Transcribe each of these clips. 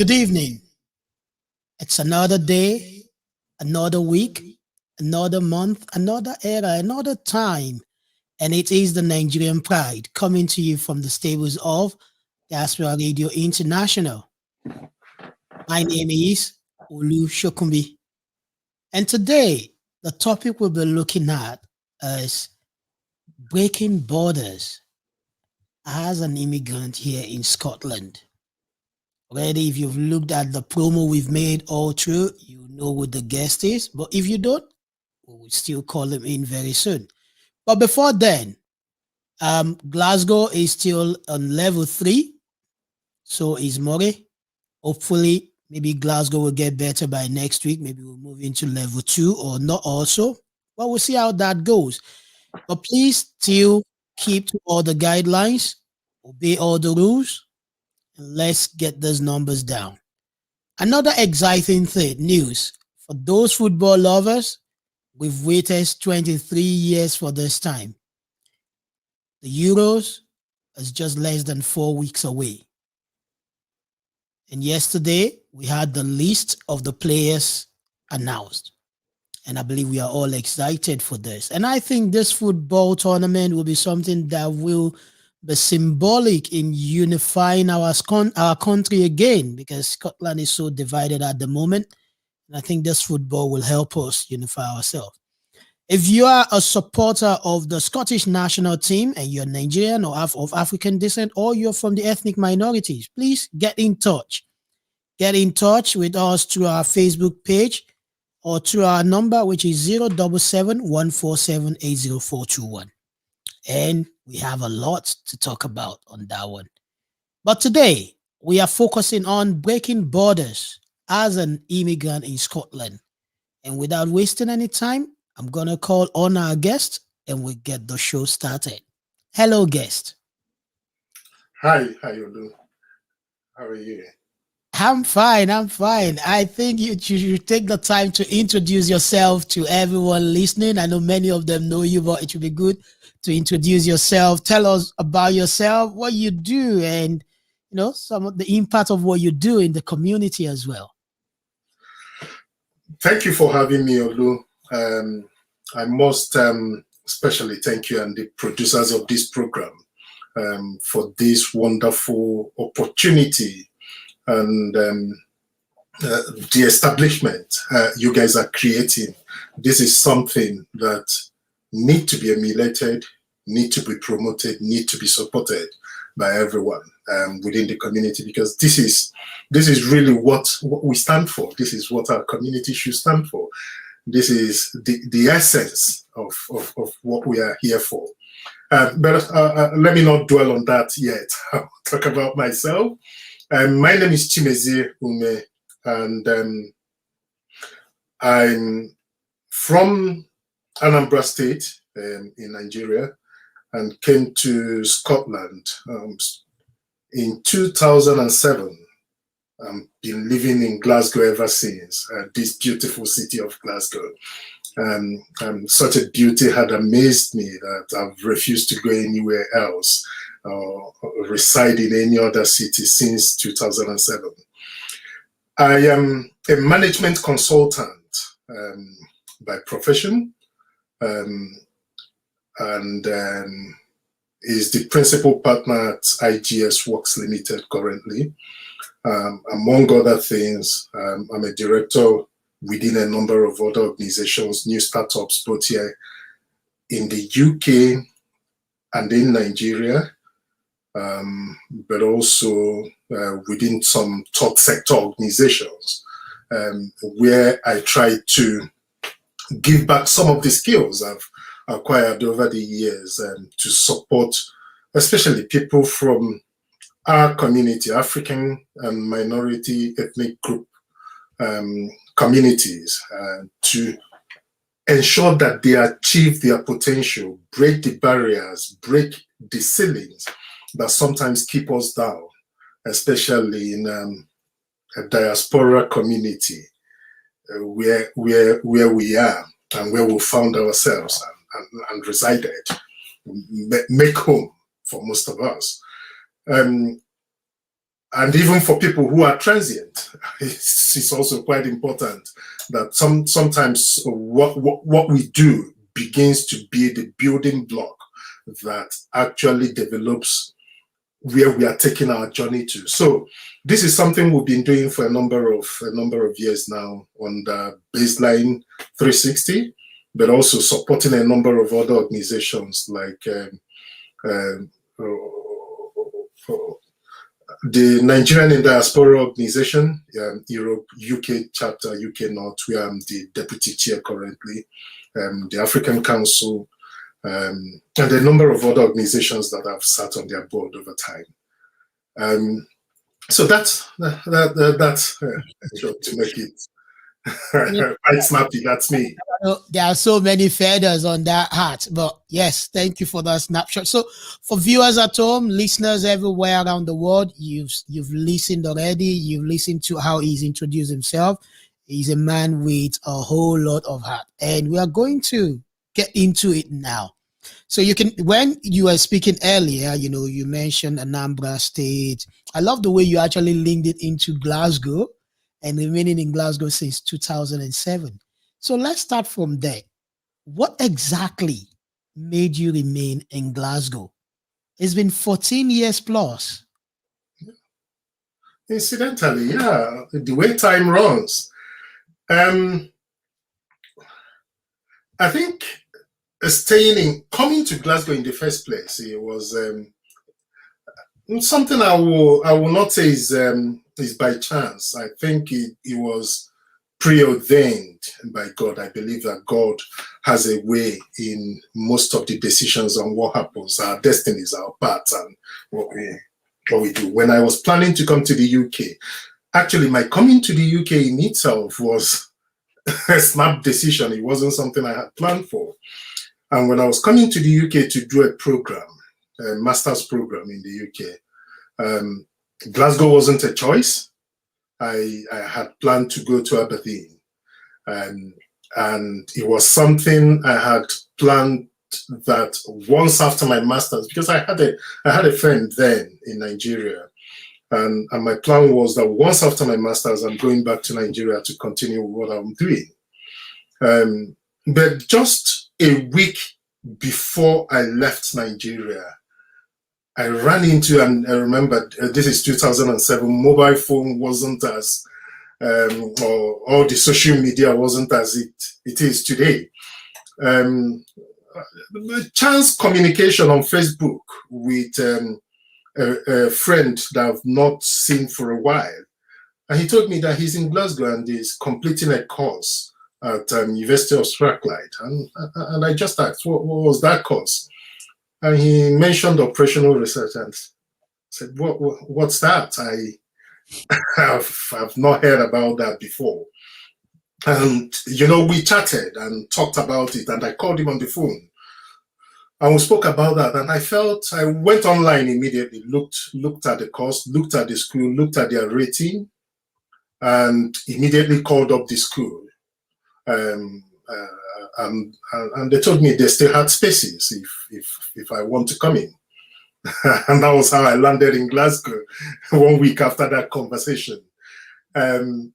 Good evening. It's another day, another week, another month, another era, another time. And it is the Nigerian Pride coming to you from the stables of Diaspora Radio International. My name is Olu Shokumbi. And today, the topic we'll be looking at is breaking borders as an immigrant here in Scotland. Already, if you've looked at the promo we've made all through, you know who the guest is. But if you don't, we will still call him in very soon. But before then, Glasgow is still on level 3. So is Moray. Hopefully, maybe Glasgow will get better by next week. Maybe we'll move into level 2 or not also. But we'll see how that goes. But please still keep to all the guidelines, obey all the rules, and let's get those numbers down. Another exciting news for those football lovers, we've waited 23 years for this time. The Euros is just less than 4 weeks away. And yesterday, we had the list of the players announced. And I believe we are all excited for this. And I think this football tournament will be something that will be symbolic in unifying our country again, because Scotland is so divided at the moment. And I think this football will help us unify ourselves. If you are a supporter of the Scottish national team and you're Nigerian or of African descent, or you're from the ethnic minorities, please get in touch. Get in touch with us through our Facebook page or through our number, which is 077-147-80421. And we have a lot to talk about on that one. But today, we are focusing on breaking borders as an immigrant in Scotland. And without wasting any time, I'm going to call on our guest and we'll get the show started. Hello, guest. Hi, how you doing? How are you? I'm fine. I think you should take the time to introduce yourself to everyone listening. I know many of them know you, but it would be good to introduce yourself. Tell us about yourself, what you do, and some of the impact of what you do in the community as well. Thank you for having me, Olu. I must especially thank you and the producers of this program for this wonderful opportunity and the establishment you guys are creating. This is something that need to be emulated, need to be promoted, need to be supported by everyone within the community, because this is really what we stand for. This is what our community should stand for. This is the essence of what we are here for. But let me not dwell on that yet. I'll talk about myself. My name is Chimezie Umeh, and I'm from Anambra State in Nigeria, and came to Scotland in 2007. I've been living in Glasgow ever since, this beautiful city of Glasgow. Such a beauty had amazed me that I've refused to go anywhere else or reside in any other city since 2007. I am a management consultant by profession, and is the principal partner at IGS Works Limited currently. Among other things, I'm a director within a number of other organizations, new startups, both here in the UK and in Nigeria, but also within some top sector organizations, where I try to give back some of the skills I've acquired over the years to support, especially people from our community, African and minority ethnic group communities, to ensure that they achieve their potential, break the barriers, break the ceilings that sometimes keep us down, especially in a diaspora community where we are and where we found ourselves and resided, make home for most of us. and even for people who are transient, it's also quite important that sometimes what we do begins to be the building block that actually develops where we are taking our journey to. So this is something we've been doing for a number of years now on the Baseline 360, but also supporting a number of other organizations like the Nigerian Diaspora Organization, Europe, UK chapter, UK North, where I'm the deputy chair currently, the African Council, and a number of other organizations that I've sat on their board over time. So that's to make it quite snappy. That's me. There are so many feathers on that hat, but yes, thank you for that snapshot. So for viewers at home, listeners everywhere around the world, you've listened already. You've listened to how he's introduced himself. He's a man with a whole lot of heart, and we are going to get into it now. So you can, when you were speaking earlier, you mentioned Anambra State. I love the way you actually linked it into Glasgow and remaining in Glasgow since 2007. So let's start from there. What exactly made you remain in Glasgow? It's been 14 years plus. Incidentally, yeah, the way time runs. I think coming to Glasgow in the first place, it was something I will not say is by chance. I think it was preordained by God. I believe that God has a way in most of the decisions on what happens, our destinies, our paths, and what we do. When I was planning to come to the UK, actually my coming to the UK in itself was a snap decision. It wasn't something I had planned for. And when I was coming to the UK to do a program, a master's program in the UK, Glasgow wasn't a choice. I had planned to go to Aberdeen, and it was something I had planned that once after my master's, because I had a friend then in Nigeria, and my plan was that once after my master's, I'm going back to Nigeria to continue what I'm doing. But just a week before I left Nigeria, I ran into, and I remember this is 2007, mobile phone wasn't as, or all the social media wasn't as it is today. Chance communication on Facebook with a friend that I've not seen for a while. And he told me that he's in Glasgow and he's completing a course at University of Strathclyde. And I just asked, what was that course? And he mentioned operational research and said, what's that? I've not heard about that before. And, we chatted and talked about it, and I called him on the phone. And we spoke about that, and I went online immediately, looked at the course, looked at the school, looked at their rating, and immediately called up the school. And they told me they still had spaces if I want to come in. And that was how I landed in Glasgow 1 week after that conversation. And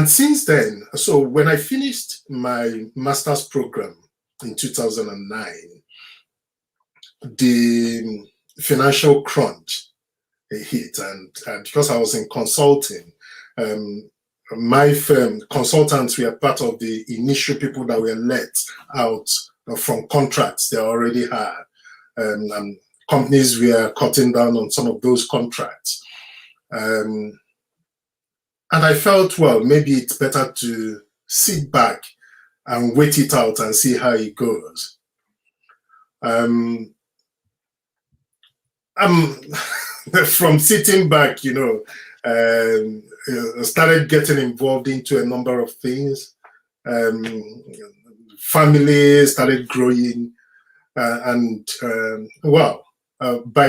since then, so when I finished my master's program in 2009, the financial crunch hit, and because I was in consulting, my firm consultants were part of the initial people that were let out from contracts they already had, and companies were cutting down on some of those contracts, and I felt, well, maybe it's better to sit back and wait it out and see how it goes. From sitting back, started getting involved into a number of things. Family started growing, by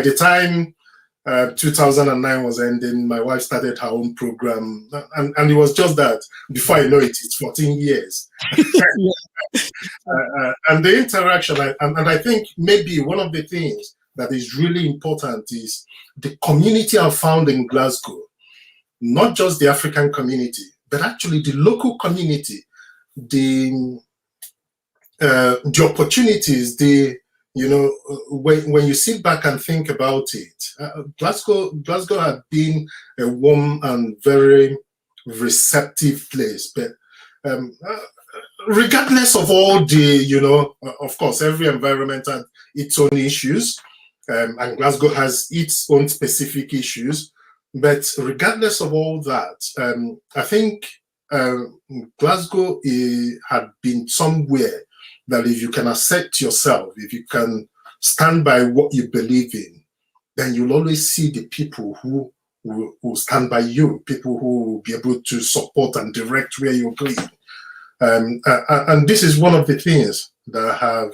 the time 2009 was ending, my wife started her own program, and it was just that before I know it, it's 14 years. And the interaction, and I think maybe one of the things that is really important is the community I found in Glasgow, not just the African community, but actually the local community, the opportunities, when you sit back and think about it, Glasgow had been a warm and very receptive place, but regardless of all the, of course, every environment had its own issues, and Glasgow has its own specific issues. But regardless of all that, I think Glasgow had been somewhere that if you can accept yourself, if you can stand by what you believe in, then you'll always see the people who will stand by you, people who will be able to support and direct where you're going. And this is one of the things that have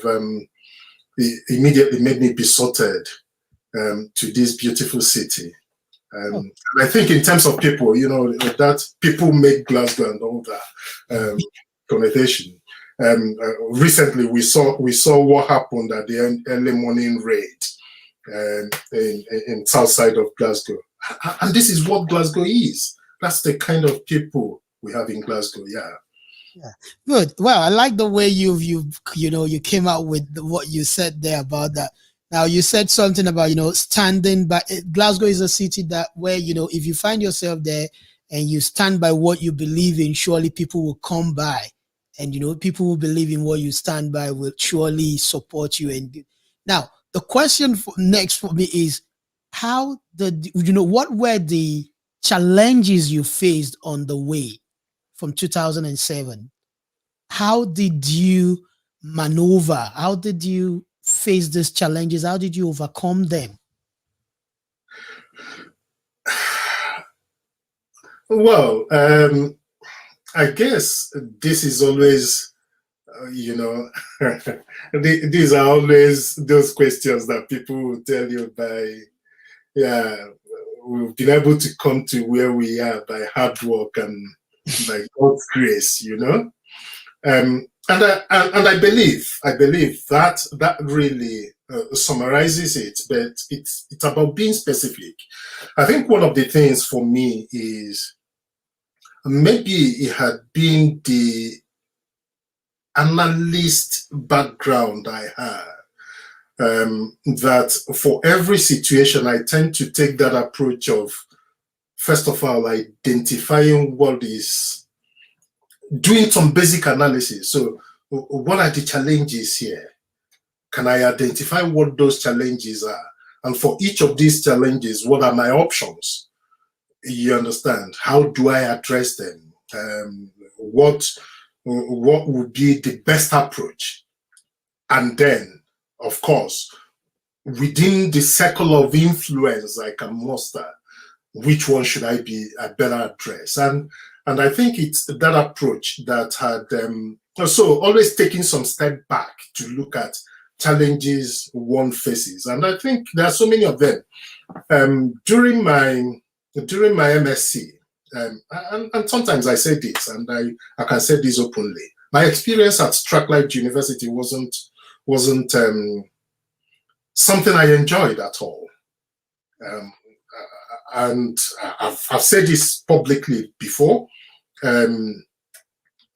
immediately made me besotted to this beautiful city. And I think in terms of people, that people make Glasgow and all that connotation. Recently, we saw what happened at the early morning raid in south side of Glasgow, and this is what Glasgow is. That's the kind of people we have in Glasgow. Yeah, good. Well, I like the way you came out with what you said there about that. Now you said something about standing by. Glasgow is a city that where if you find yourself there and you stand by what you believe in, surely people will come by, and people who believe in what you stand by will surely support you. And now the question next for me is, how what were the challenges you faced on the way from 2007? How did you maneuver? How did you face these challenges? How did you overcome them? Well, I guess this is always, these are always those questions that people will tell you we've been able to come to where we are by hard work and by God's grace, and I believe that really summarizes it, but it's about being specific. I think one of the things for me is maybe it had been the analyst background I had, that for every situation I tend to take that approach of, first of all, identifying what is, doing some basic analysis. So what are the challenges here? Can I identify what those challenges are? And for each of these challenges, what are my options? You understand? How do I address them? What would be the best approach? And then, of course, within the circle of influence I can muster, which one should I better address? And I think it's that approach that had so always taking some step back to look at challenges one faces. And I think there are so many of them. During my MSc, and sometimes I say this, and I can say this openly, my experience at Strathclyde University wasn't something I enjoyed at all. And I've said this publicly before.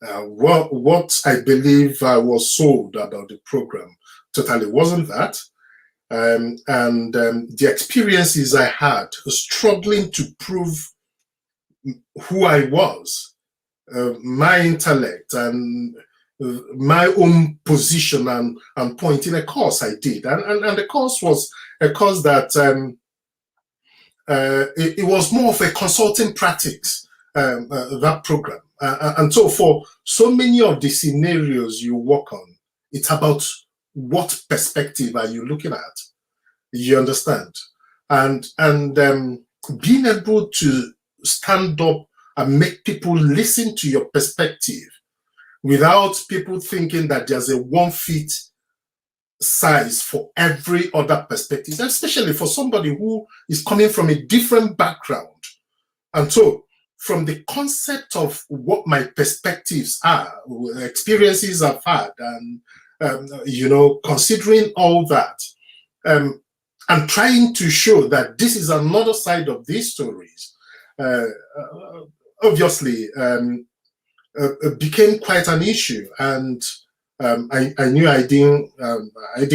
What I believe I was sold about the program totally wasn't that. The experiences I had struggling to prove who I was, my intellect and my own position and point in a course I did. And the course was a course that it was more of a consulting practice, that program. And so for so many of the scenarios you work on, it's about what perspective are you looking at? You understand? And being able to stand up and make people listen to your perspective without people thinking that there's a one fit size for every other perspective, especially for somebody who is coming from a different background. And so from the concept of what my perspectives are, experiences I've had, and considering all that, and trying to show that this is another side of these stories, obviously became quite an issue. And I knew I didn't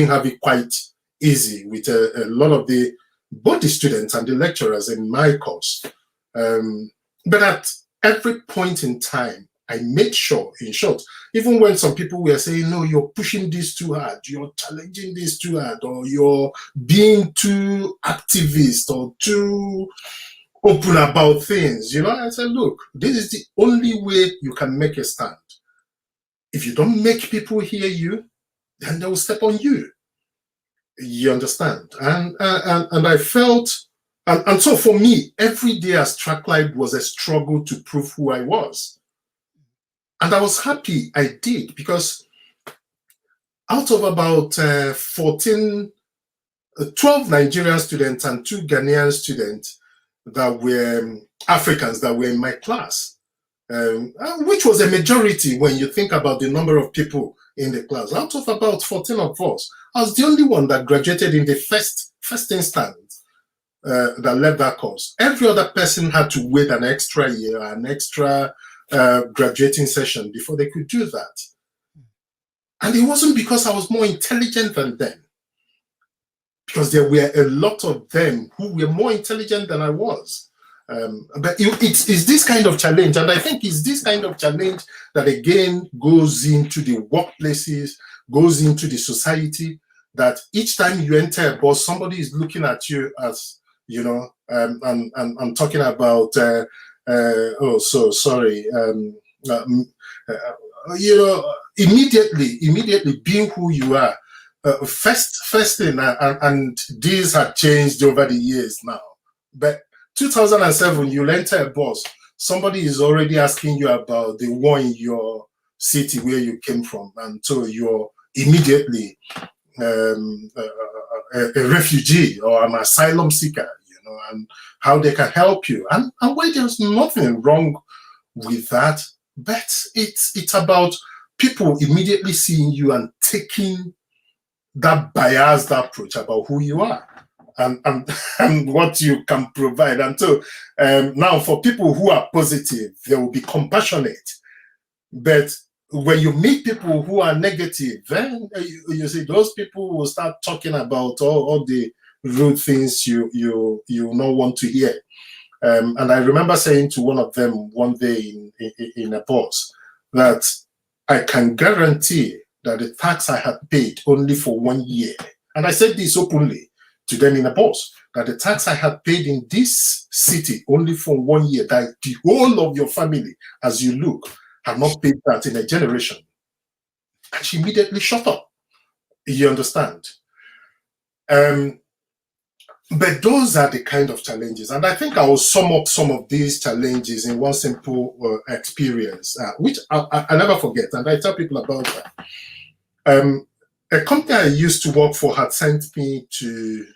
have it quite easy with a lot of both the students and the lecturers in my course. But at every point in time, I made sure, in short, even when some people were saying, no, you're pushing this too hard, you're challenging this too hard, or you're being too activist or too open about things, I said, look, this is the only way you can make a stand. If you don't make people hear you, then they will step on you. You understand? And I felt, and so for me, every day as Tracklight was a struggle to prove who I was. And I was happy I did, because out of about 12 Nigerian students and 2 Ghanaian students that were Africans that were in my class, which was a majority when you think about the number of people in the class. Out of about 14 of us, I was the only one that graduated in the first instance that left that course. Every other person had to wait an extra year, an extra graduating session before they could do that. And it wasn't because I was more intelligent than them, because there were a lot of them who were more intelligent than I was. But it's this kind of challenge, and I think it's this kind of challenge that again goes into the workplaces, goes into the society, that each time you enter a bus, somebody is looking at you as, and I'm talking about, oh, so sorry, immediately being who you are. First thing, and these have changed over the years now, but 2007, you'll enter a bus, somebody is already asking you about the war in your city where you came from, and so you're immediately a refugee or an asylum seeker, and how they can help you. And why there's nothing wrong with that, but it's about people immediately seeing you and taking that biased approach about who you are and what you can provide. And so now for people who are positive, they will be compassionate. But when you meet people who are negative, then you see those people will start talking about all the rude things you don't want to hear. And I remember saying to one of them one day in a bus that I can guarantee that the tax I had paid only for 1 year, and I said this openly to them in a bus, that the tax I had paid in this city only for 1 year, that the whole of your family, as you look, have not paid that in a generation. And she immediately shut up. You understand? But those are the kind of challenges. And I think I will sum up some of these challenges in one simple experience, which I never forget. And I tell people about that. A company I used to work for had sent me to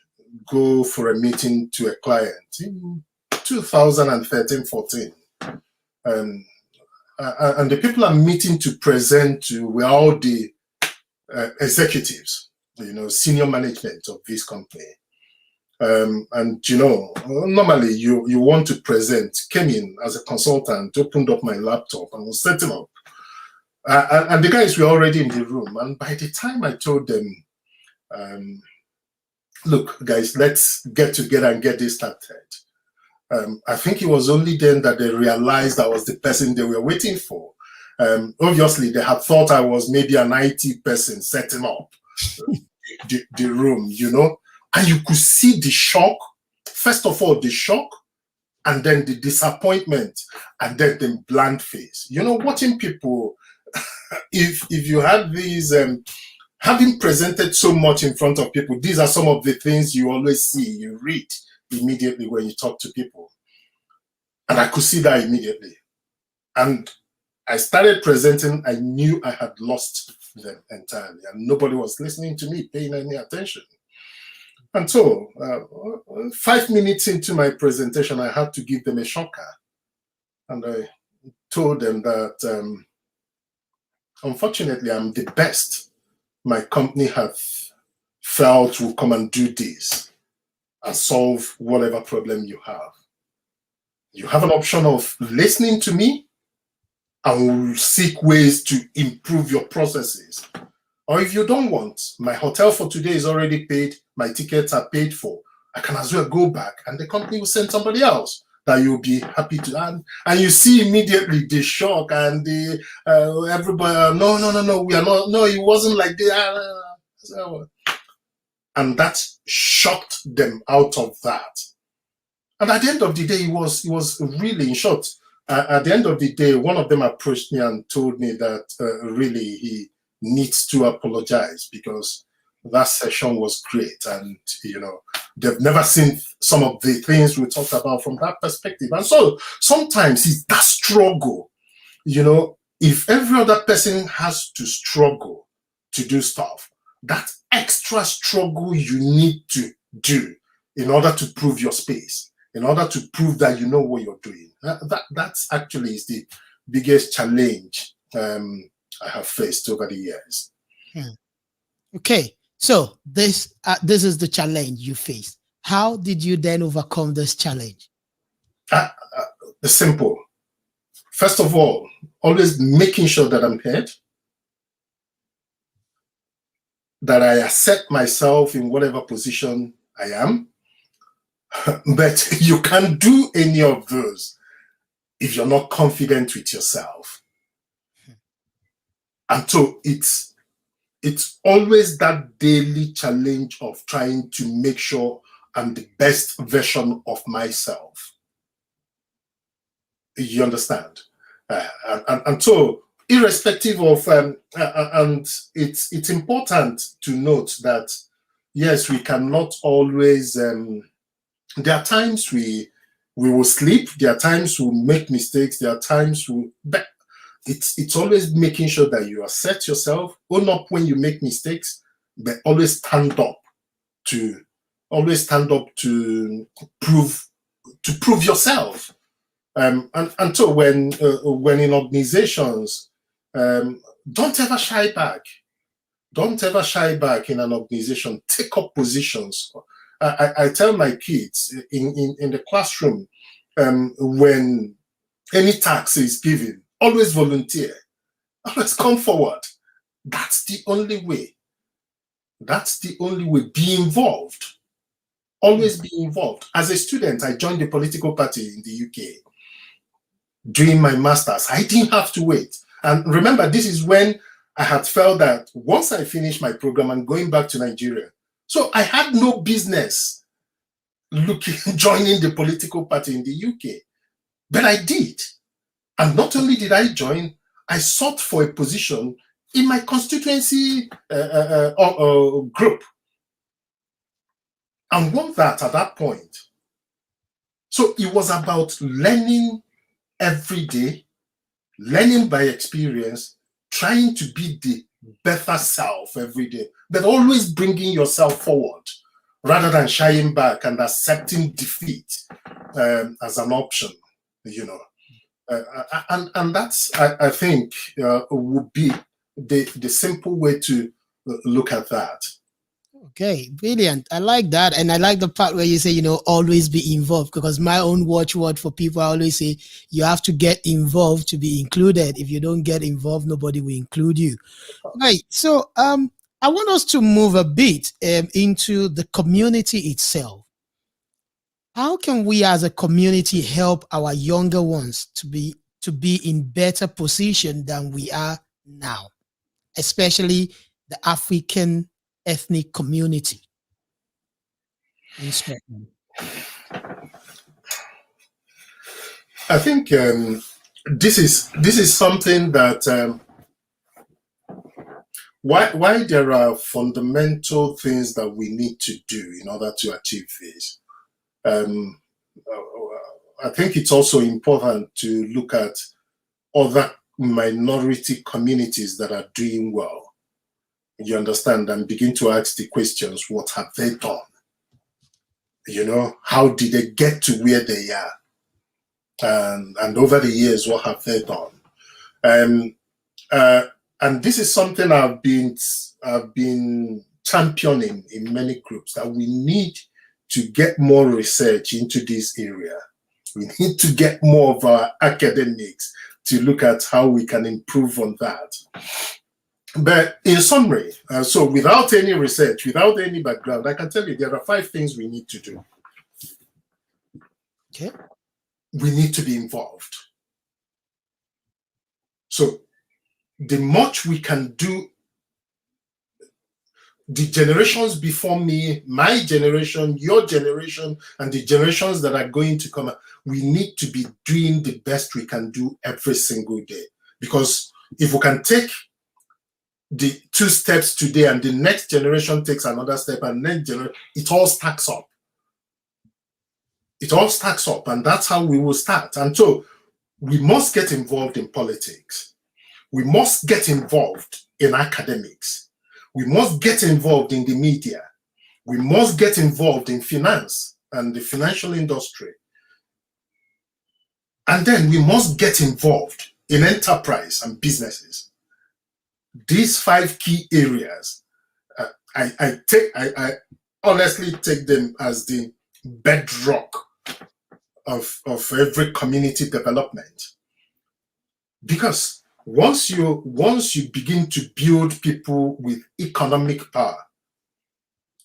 go for a meeting to a client in 2013-14. And the people I'm meeting to present to were all the executives, senior management of this company. And normally you want to present, came in as a consultant, opened up my laptop and was setting up. And the guys were already in the room. And by the time I told them, look, guys, let's get together and get this started, I think it was only then that they realized I was the person they were waiting for. Obviously, they had thought I was maybe an IT person setting up the room, and you could see the shock. First of all, the shock, and then the disappointment, and then the blank face. Watching people, if you have these, having presented so much in front of people, these are some of the things you always see, you read immediately when you talk to people. And I could see that immediately. And I started presenting, I knew I had lost them entirely, and nobody was listening to me, paying any attention. And so, 5 minutes into my presentation, I had to give them a shocker. And I told them that, unfortunately, I'm the best my company have felt will come and do this. and solve whatever problem you have. You have an option of listening to me and we'll seek ways to improve your processes. Or if you don't want, my hotel for today is already paid, my tickets are paid for. I can as well go back and the company will send somebody else that you'll be happy to. And you see immediately the shock and the everybody, no, we are not, no, it wasn't like that. And that shocked them out of that. And at the end of the day, it was really, in short, at the end of the day, one of them approached me and told me that really he needs to apologize because that session was great. And, they've never seen some of the things we talked about from that perspective. And so sometimes it's that struggle, if every other person has to struggle to do stuff, that extra struggle you need to do in order to prove your space, in order to prove that you know what you're doing. That's actually is the biggest challenge I have faced over the years. Okay, so this is the challenge you faced. How did you then overcome this challenge? Simple. First of all, always making sure that I'm heard, that I accept myself in whatever position I am. But you can't do any of those if you're not confident with yourself. And so it's always that daily challenge of trying to make sure I'm the best version of myself. You understand? And so irrespective of, and it's important to note that, yes, we cannot always, there are times we will sleep, there are times we'll make mistakes, there are times but it's always making sure that you accept yourself, own up when you make mistakes, but always stand up to prove yourself. And so when in organizations, don't ever shy back. Don't ever shy back in an organization. Take up positions. I tell my kids in the classroom, when any task is given, always volunteer. Always come forward. That's the only way. That's the only way. Be involved. Always be involved. As a student, I joined the political party in the UK. During my master's, I didn't have to wait. And remember, this is when I had felt that once I finished my program, I'm going back to Nigeria. So I had no business joining the political party in the UK. But I did. And not only did I join, I sought for a position in my constituency group. And won that at that point. So it was about learning every day, learning by experience, trying to be the better self every day, but always bringing yourself forward rather than shying back and accepting defeat as an option, and that's, I think, would be the simple way to look at that. Okay, brilliant. I like that. And I like the part where you say, always be involved, because my own watchword for people, I always say, you have to get involved to be included. If you don't get involved, nobody will include you. Right. So I want us to move a bit into the community itself. How can we as a community help our younger ones to be in better position than we are now, especially the African ethnic community? I think this is something that why there are fundamental things that we need to do in order to achieve this. I think it's also important to look at other minority communities that are doing well. You understand, and begin to ask the questions: what have they done? How did they get to where they are? And over the years, what have they done? And this is something I've been championing in many groups, that we need to get more research into this area. We need to get more of our academics to look at how we can improve on that. But in summary, so without any research, without any background, I can tell you there are 5 things we need to do. Okay. We need to be involved. So the much we can do, the generations before me, my generation, your generation, and the generations that are going to come, we need to be doing the best we can do every single day. Because if we can take the 2 steps today and the next generation takes another step, and next generation, it all stacks up. It all stacks up, and that's how we will start. And so we must get involved in politics. We must get involved in academics. We must get involved in the media. We must get involved in finance and the financial industry. And then we must get involved in enterprise and businesses. These 5 key areas, I honestly take them as the bedrock of every community development. Because once you begin to build people with economic power,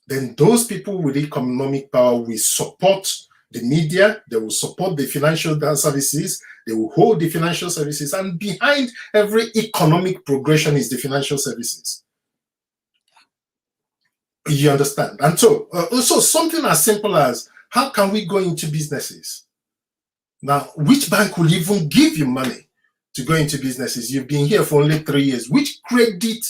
then those people with economic power will support the media, they will support the financial services, they will hold the financial services, and behind every economic progression is the financial services. You understand? And so, something as simple as, how can we go into businesses? Now, which bank will even give you money to go into businesses? You've been here for only 3 years. Which credit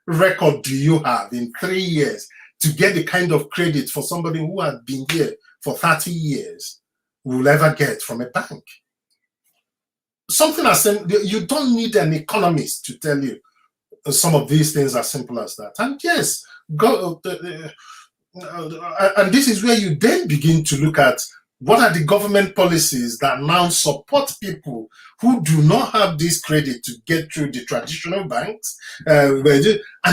record do you have in 3 years to get the kind of credit for somebody who has been here for 30 years will ever get from a bank? Something as simple, you don't need an economist to tell you some of these things as simple as that. And yes, and this is where you then begin to look at what are the government policies that now support people who do not have this credit to get through the traditional banks. And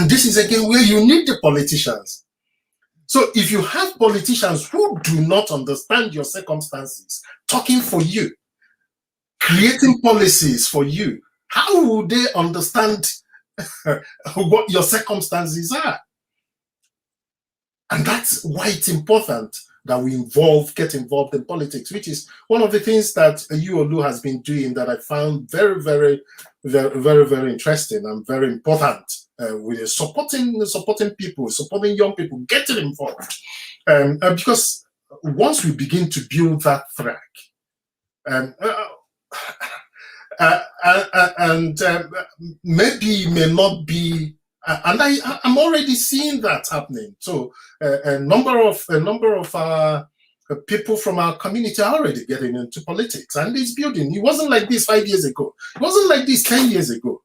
this is again where you need the politicians. So if you have politicians who do not understand your circumstances, talking for you, creating policies for you, how would they understand what your circumstances are? And that's why it's important that we get involved in politics, which is one of the things that UOLU has been doing that I found very, very, very, very, very interesting and very important. With supporting people, supporting young people, getting involved. Because once we begin to build that track, maybe may not be, and I'm already seeing that happening. So a number of people from our community are already getting into politics, and it's building. It wasn't like this 5 years ago. It wasn't like this 10 years ago.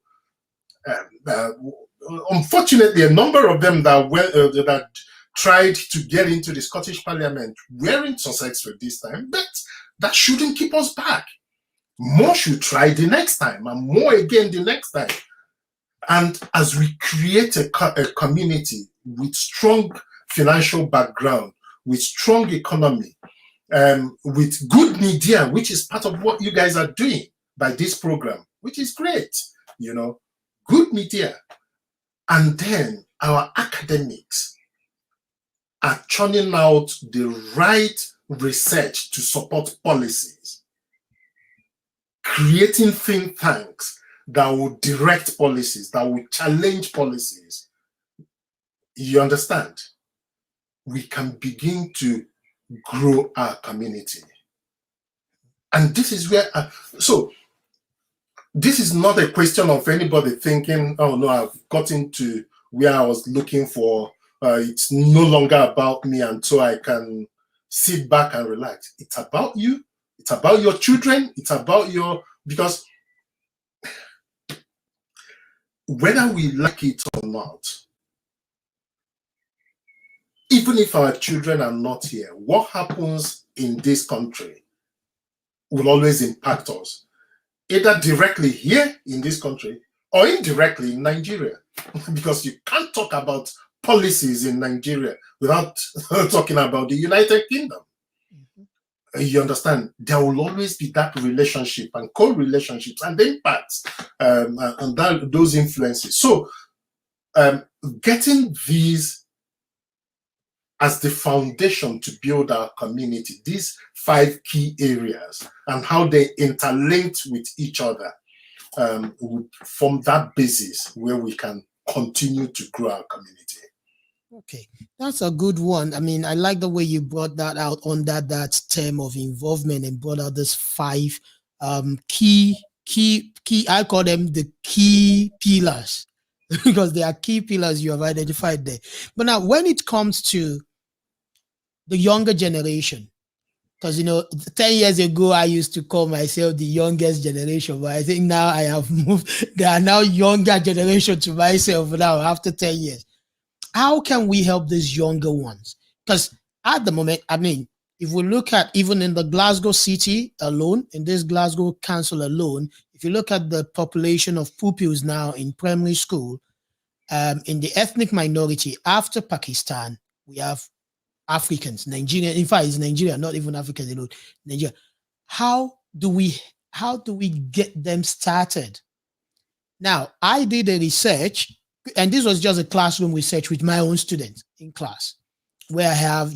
Unfortunately, a number of them that tried to get into the Scottish Parliament weren't successful this time, but that shouldn't keep us back. More should try the next time, and more again the next time. And as we create a community with strong financial background, with strong economy, with good media, which is part of what you guys are doing by this program, which is great, you know, good media. And then our academics are churning out the right research to support policies, creating think tanks that will direct policies, that will challenge policies. You understand? We can begin to grow our community. And this is where, so this is not a question of anybody thinking, oh no, I've gotten to where I was looking for. It's no longer about me, and so I can sit back and relax. It's about you. It's about your children. It's about because whether we like it or not, even if our children are not here, what happens in this country will always impact us, either directly here in this country or indirectly in Nigeria. Because you can't talk about policies in Nigeria without talking about the United Kingdom. You understand? There will always be that relationship and co-relationships and the impacts and those influences. So getting these as the foundation to build our community, these 5 key areas and how they interlinked with each other would form that basis where we can continue to grow our community. Okay, that's a good one. I mean, I like the way you brought that out under that term of involvement and brought out this 5 key. I call them the key pillars because they are key pillars you have identified there. But now, when it comes to the younger generation, because 10 years ago I used to call myself the youngest generation, but I think now I have moved. There are now younger generation to myself now after 10 years. How can we help these younger ones? Because at the moment, I mean, if we look at even in the Glasgow city alone, in this Glasgow council alone, if you look at the population of pupils now in primary school, in the ethnic minority after Pakistan, we have Africans, Nigerian. In fact, it's Nigeria, not even Africans alone. Nigeria. How do we get them started? Now, I did a research, and this was just a classroom research with my own students in class, where I have,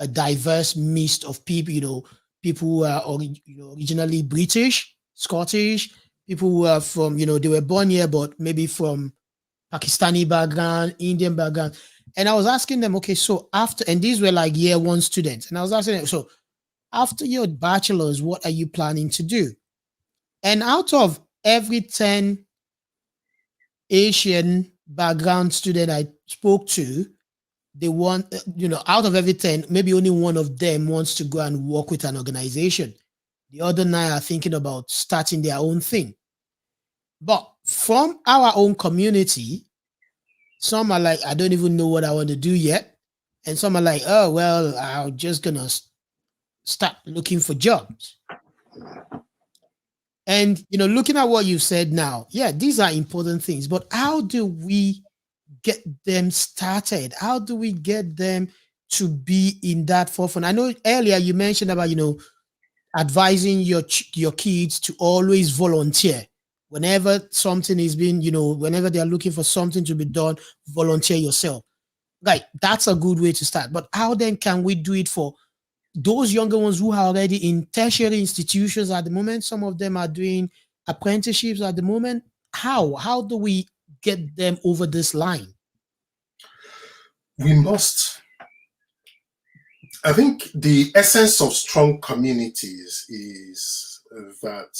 a diverse mix of people, people who are originally British, Scottish, people who are from, they were born here, but maybe from Pakistani background, Indian background. And I was asking them, okay, so after, and these were like year 1 students. And I was asking them, so after your bachelor's, what are you planning to do? And out of every 10 Asian background student I spoke to, they want, out of every 10, maybe only one of them wants to go and work with an organization. The other 9 are thinking about starting their own thing. But from our own community, some are like, I don't even know what I want to do yet. And some are like, oh, well, I'm just going to start looking for jobs. And, looking at what you said now, yeah, these are important things. But how do we get them started? How do we get them to be in that forefront? I know earlier you mentioned about, advising your kids to always volunteer. Whenever something is being, whenever they are looking for something to be done, volunteer yourself. Right, that's a good way to start. But how then can we do it for those younger ones who are already in tertiary institutions at the moment? Some of them are doing apprenticeships at the moment. How do we get them over this line? We must. I think the essence of strong communities is that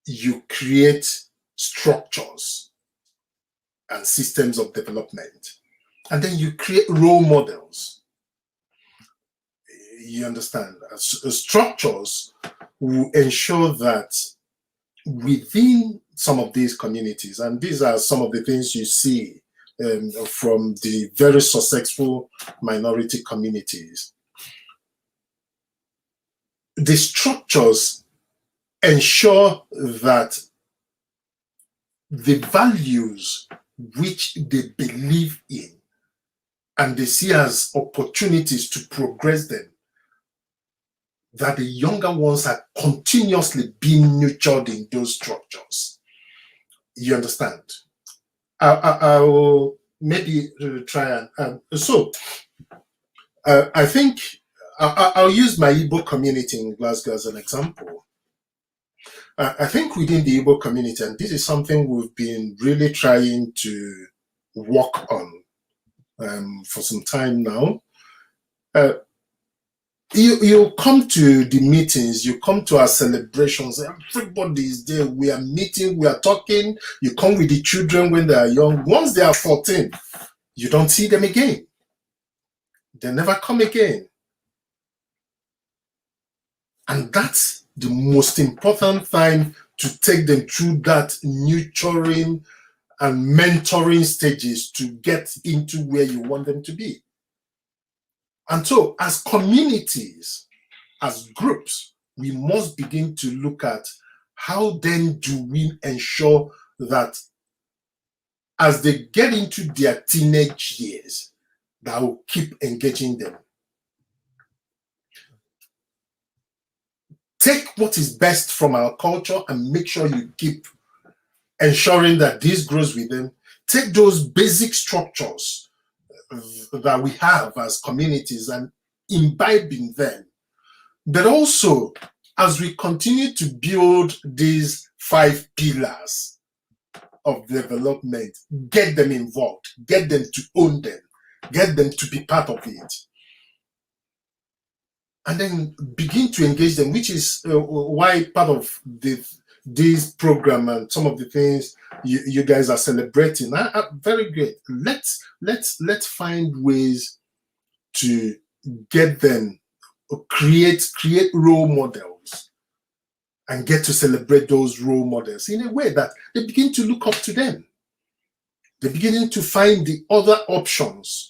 you create structures and systems of development, and then you create role models. You understand? Structures will ensure that within some of these communities, and these are some of the things you see from the very successful minority communities, the structures ensure that the values which they believe in and they see as opportunities to progress them, that the younger ones are continuously being nurtured in those structures. You understand? I will maybe try and I think I'll use my Igbo community in Glasgow as an example. I think within the Igbo community, and this is something we've been really trying to work on for some time now. You come to the meetings, you come to our celebrations, everybody is there, we are meeting, we are talking, you come with the children when they are young. Once they are 14, you don't see them again. They never come again. And that's the most important thing, to take them through that nurturing and mentoring stages to get into where you want them to be. And so as communities, as groups, we must begin to look at how then do we ensure that as they get into their teenage years that will keep engaging them. Take what is best from our culture and make sure you keep ensuring that this grows with them. Take those basic structures that we have as communities and imbibe in them. But also, as we continue to build these 5 pillars of development, get them involved, get them to own them, get them to be part of it. And then begin to engage them, which is why part of this program and some of the things you guys are celebrating are very great. Let's find ways to get them, create role models, and get to celebrate those role models in a way that they begin to look up to them. They're beginning to find the other options.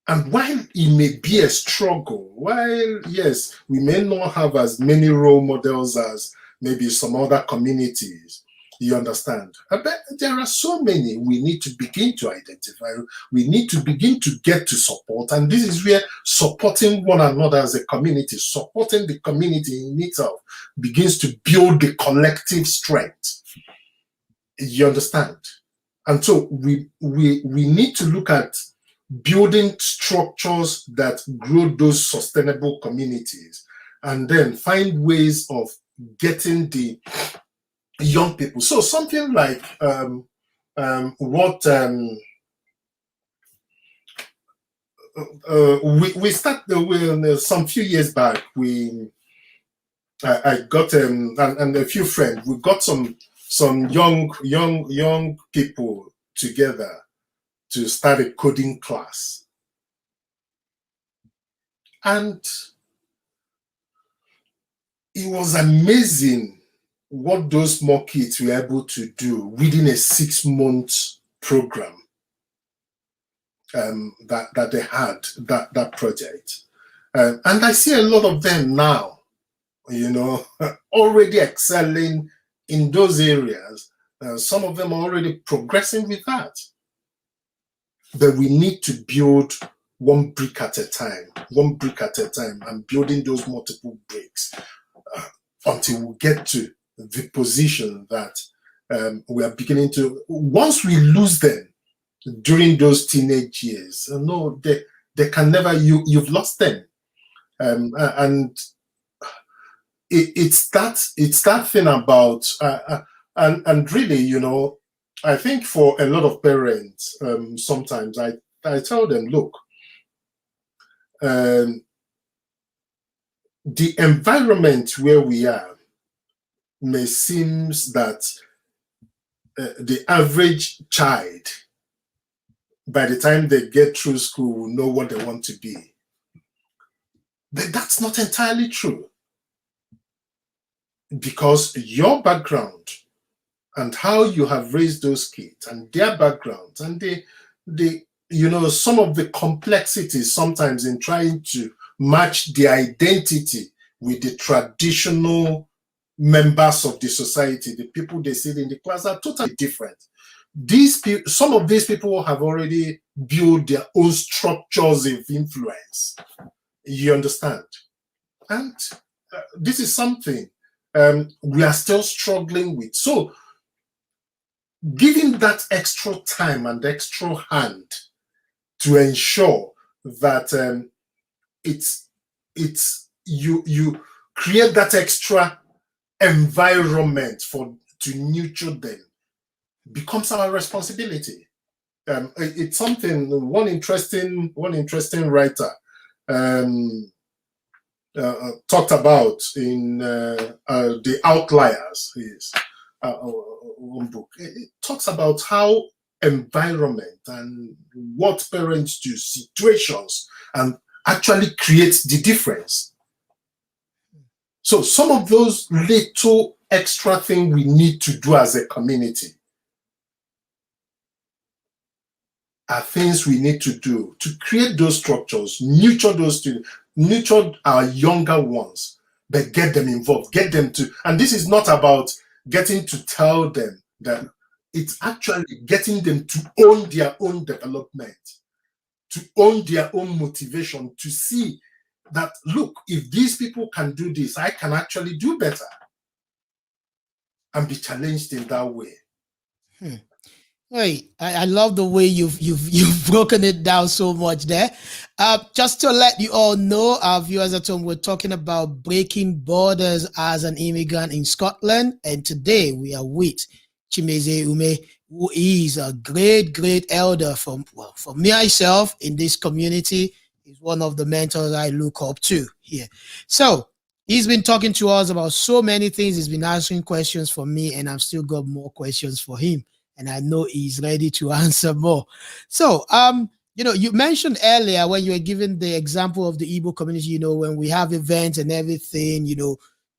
And while it may be a struggle, while, yes, we may not have as many role models as maybe some other communities, you understand? But there are so many we need to begin to identify. We need to begin to get to support. And this is where supporting one another as a community, supporting the community in itself, begins to build the collective strength. You understand? And so we need to look at building structures that grow those sustainable communities, and then find ways of getting the young people. So something like what we started with some few years back. I got and a few friends. We got some young people together to start a coding class. And it was amazing what those small kids were able to do within a 6-month program that they had, that project. And I see a lot of them now, already excelling in those areas. Some of them are already progressing with that. But we need to build one brick at a time, and building those multiple bricks until we get to the position that we are beginning to. Once we lose them during those teenage years, no, they can never. You've lost them, and it's that thing about and really, I think for a lot of parents, sometimes I tell them, look, the environment where we are may seem that the average child, by the time they get through school, will know what they want to be. But that's not entirely true. Because your background and how you have raised those kids and their backgrounds and some of the complexities sometimes in trying to match the identity with the traditional members of the society, the people they sit in the class, are totally different. Some of these people have already built their own structures of influence. You understand? And this is something we are still struggling with. So giving that extra time and extra hand to ensure that you create that extra environment to nurture them becomes our responsibility. It's something one interesting writer talked about in The Outliers, his one book. It talks about how environment and what parents do, situations, and actually creates the difference. So some of those little extra things we need to do as a community are things we need to do to create those structures, nurture those students, nurture our younger ones, but get them involved, get them to, and this is not about getting to tell them that It's actually getting them to own their own development, to own their own motivation, to see that, look, if these people can do this, I can actually do better, and be challenged in that way. Hey, I love the way you've broken it down so much there. Just to let you all know, our viewers at home, we're talking about breaking borders as an immigrant in Scotland, and today we are with Chimezie Umeh, who is a great elder from for myself in this community. He's one of the mentors I look up to here. So he's been talking to us about so many things. He's been answering questions for me, and I've still got more questions for him. And I know he's ready to answer more. So, you mentioned earlier when you were giving the example of the Igbo community, when we have events and everything,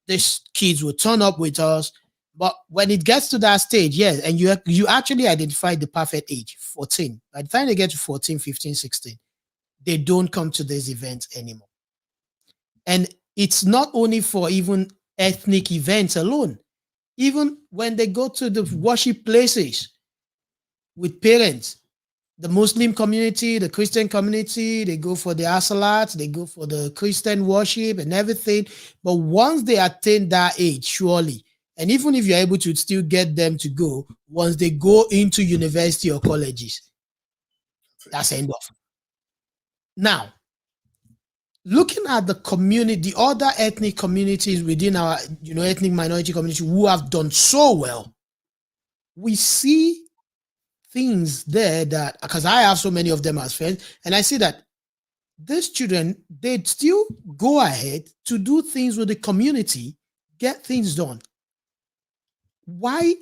these kids will turn up with us. But when it gets to that stage, yes, and you actually identified the perfect age, 14. By the time they get to 14, 15, 16, they don't come to these events anymore. And it's not only for even ethnic events alone. Even when they go to the worship places with parents, the Muslim community, the Christian community, they go for the asalat, they go for the Christian worship and everything. But once they attain that age, surely, and even if you're able to still get them to go, once they go into university or colleges, that's end of. Now, looking at the community, the other ethnic communities within our, ethnic minority community who have done so well, we see things there that, because I have so many of them as friends, and I see that these children, they still go ahead to do things with the community, get things done. Why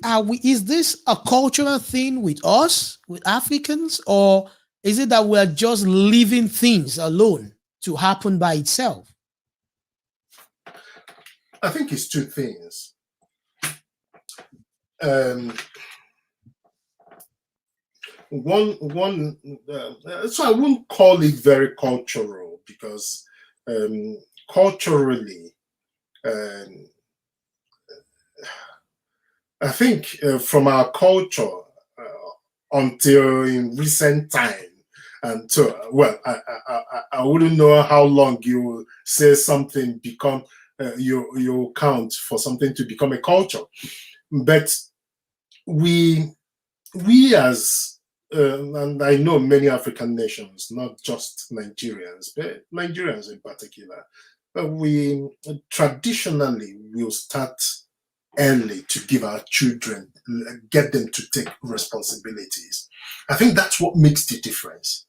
is this a cultural thing with us, with Africans, or is it that we're just leaving things alone to happen by itself? I think it's two things. One, so I wouldn't call it very cultural, because culturally, I think from our culture until in recent time, and so, well, I wouldn't know how long you say something become you count for something to become a culture, but we as and I know many African nations, not just Nigerians, but Nigerians in particular, we traditionally will start early to give our children, get them to take responsibilities. I think that's what makes the difference.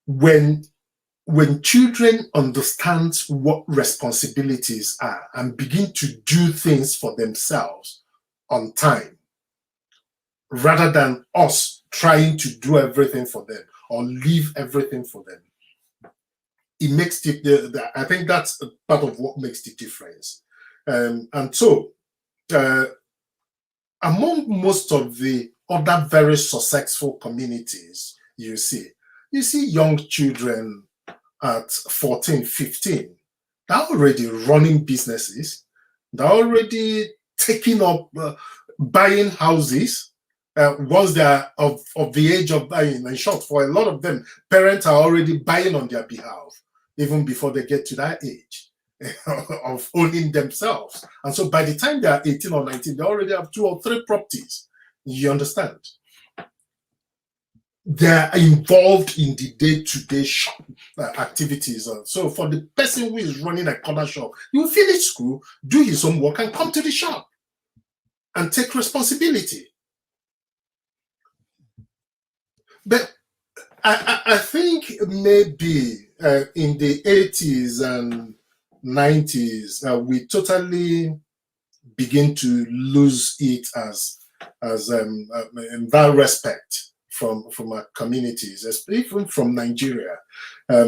When children understand what responsibilities are and begin to do things for themselves on time, rather than us trying to do everything for them or leave everything for them, it makes I think that's part of what makes the difference. And so, among most of the other very successful communities, you see young children at 14, 15, they're already running businesses, they're already taking up buying houses. Once they are of the age of buying, in short, for a lot of them, parents are already buying on their behalf, even before they get to that age of owning themselves. And so by the time they are 18 or 19, they already have 2 or 3 properties. You understand? They're involved in the day-to-day shop activities. So for the person who is running a corner shop, he will finish school, do his homework, and come to the shop and take responsibility. But I think maybe in the 80s and 90s, we totally begin to lose it as in that respect from our communities, even from Nigeria,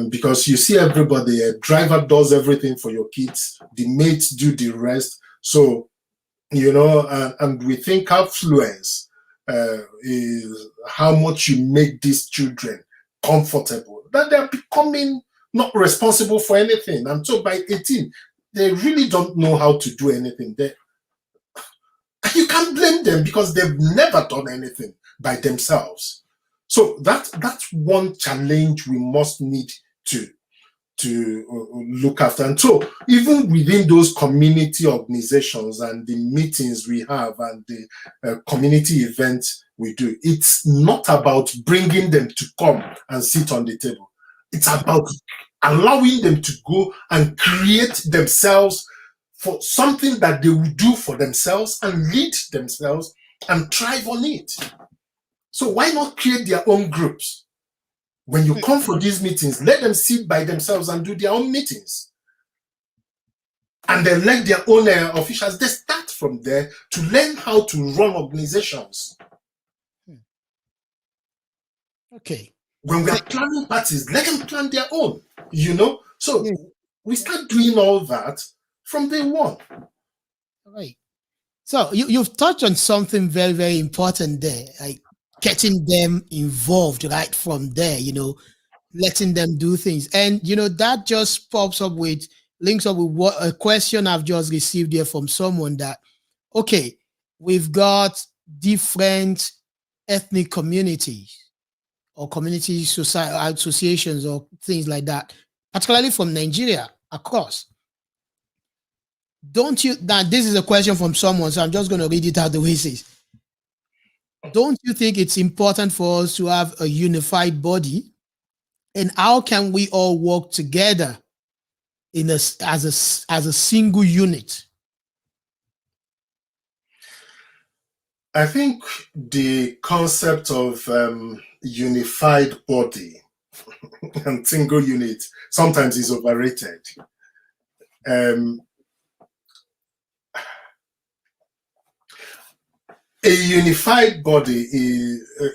because you see everybody, a driver does everything for your kids, the mates do the rest. So, and we think affluence is how much you make these children comfortable, that they're becoming not responsible for anything. And so by 18, they really don't know how to do anything. You can't blame them because they've never done anything by themselves. So that's one challenge we must need to look after. And so even within those community organizations and the meetings we have and the community events we do, it's not about bringing them to come and sit on the table. It's about allowing them to go and create themselves for something that they will do for themselves and lead themselves and thrive on it. So why not create their own groups? When you come for these meetings, let them sit by themselves and do their own meetings. And then let their own officials, they start from there to learn how to run organizations. Okay. When we are planning parties, let them plan their own, So we start doing all that from day one. Right. So you've touched on something very, very important there, like getting them involved right from there, letting them do things. And, that just links up with what a question I've just received here from someone that, okay, we've got different ethnic communities or community society associations or things like that, particularly from Nigeria across. Don't you, now this is a question from someone, so I'm just going to read it out the way it says. Don't you think it's important for us to have a unified body? And how can we all work together as a single unit? I think the concept of unified body and single unit sometimes is overrated. A unified body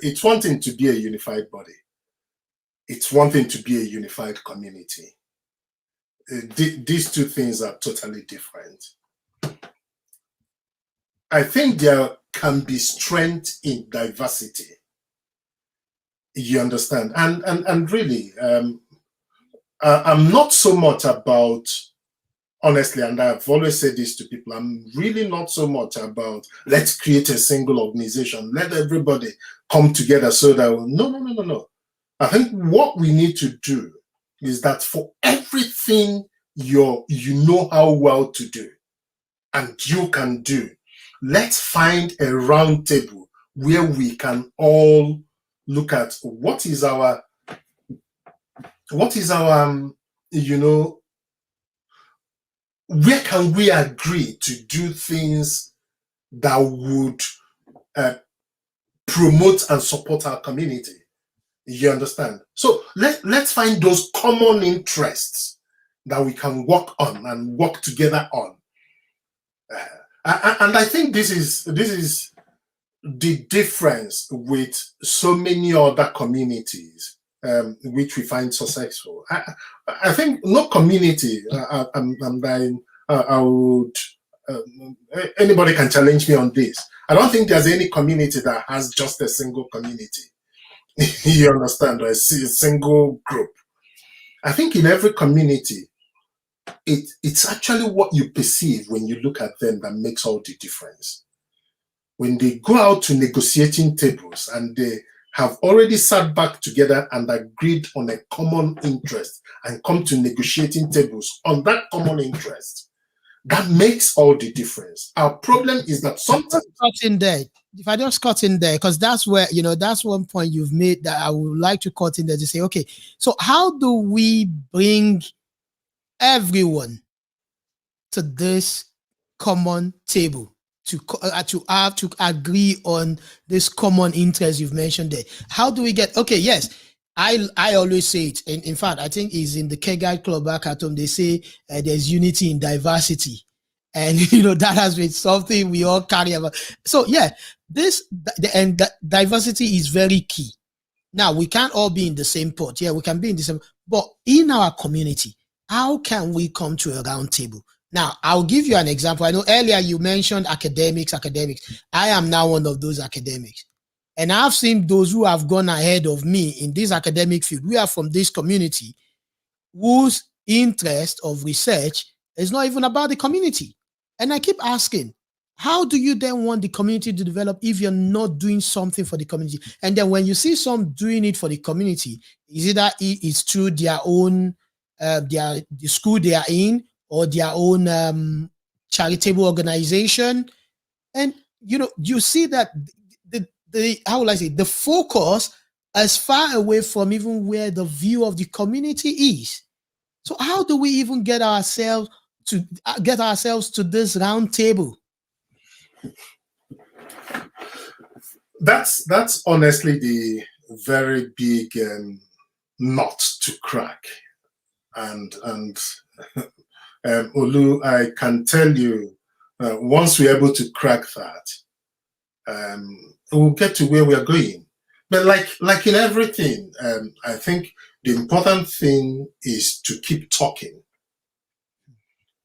it's one thing to be a unified body. It's one thing to be a unified community. These two things are totally different. I think there can be strength in diversity. You understand? And really, I'm not so much about, honestly, and I've always said this to people, I'm really not so much about let's create a single organization, let everybody come together so that no. I think what we need to do is that for everything you know how well to do and you can do, let's find a round table where we can all look at what is our where can we agree to do things that would promote and support our community. You understand? So let's find those common interests that we can work on and work together on. And I think this is the difference with so many other communities which we find successful. I think no community, I would, anybody can challenge me on this. I don't think there's any community that has just a single community. You understand? Or a single group. I think in every community, it's actually what you perceive when you look at them that makes all the difference. When they go out to negotiating tables and they have already sat back together and agreed on a common interest and come to negotiating tables on that common interest, that makes all the difference. Our problem is that sometimes if I just cut in there, because that's where, that's one point you've made that I would like to cut in there to say, okay, so how do we bring everyone to this common table to have to agree on this common interest you've mentioned there? How do we get, okay, yes, I always say it. In fact, I think it's in the Kegite Club back at home. They say there's unity in diversity. And, that has been something we all carry about. So, yeah, diversity is very key. Now, we can't all be in the same pot. Yeah, we can be in the same, but in our community, how can we come to a round table? Now, I'll give you an example. I know earlier you mentioned academics. I am now one of those academics. And I've seen those who have gone ahead of me in this academic field. We are from this community whose interest of research is not even about the community. And I keep asking, How do you then want the community to develop if you're not doing something for the community? And then when you see some doing it for the community, is it that it's through their own, the school they are in, or their own charitable organization? And you see that the how will I say, the focus is far away from even where the view of the community is. So how do we even get ourselves to this round table? That's honestly the very big nut to crack, and Olu, I can tell you, once we're able to crack that, we'll get to where we are going. But like in everything, I think the important thing is to keep talking,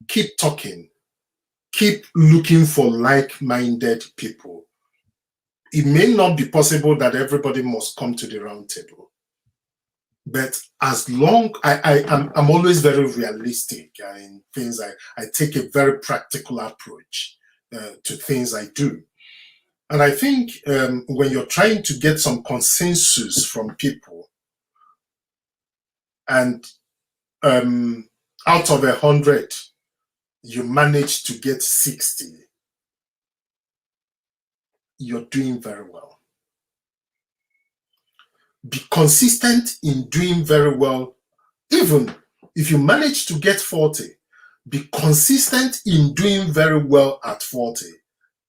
keep looking for like-minded people. It may not be possible that everybody must come to the round table, but as long I'm always very realistic in things. I take a very practical approach to things I do. And I think when you're trying to get some consensus from people, and out of 100, you manage to get 60, you're doing very well. Be consistent in doing very well. Even if you manage to get 40, be consistent in doing very well at 40.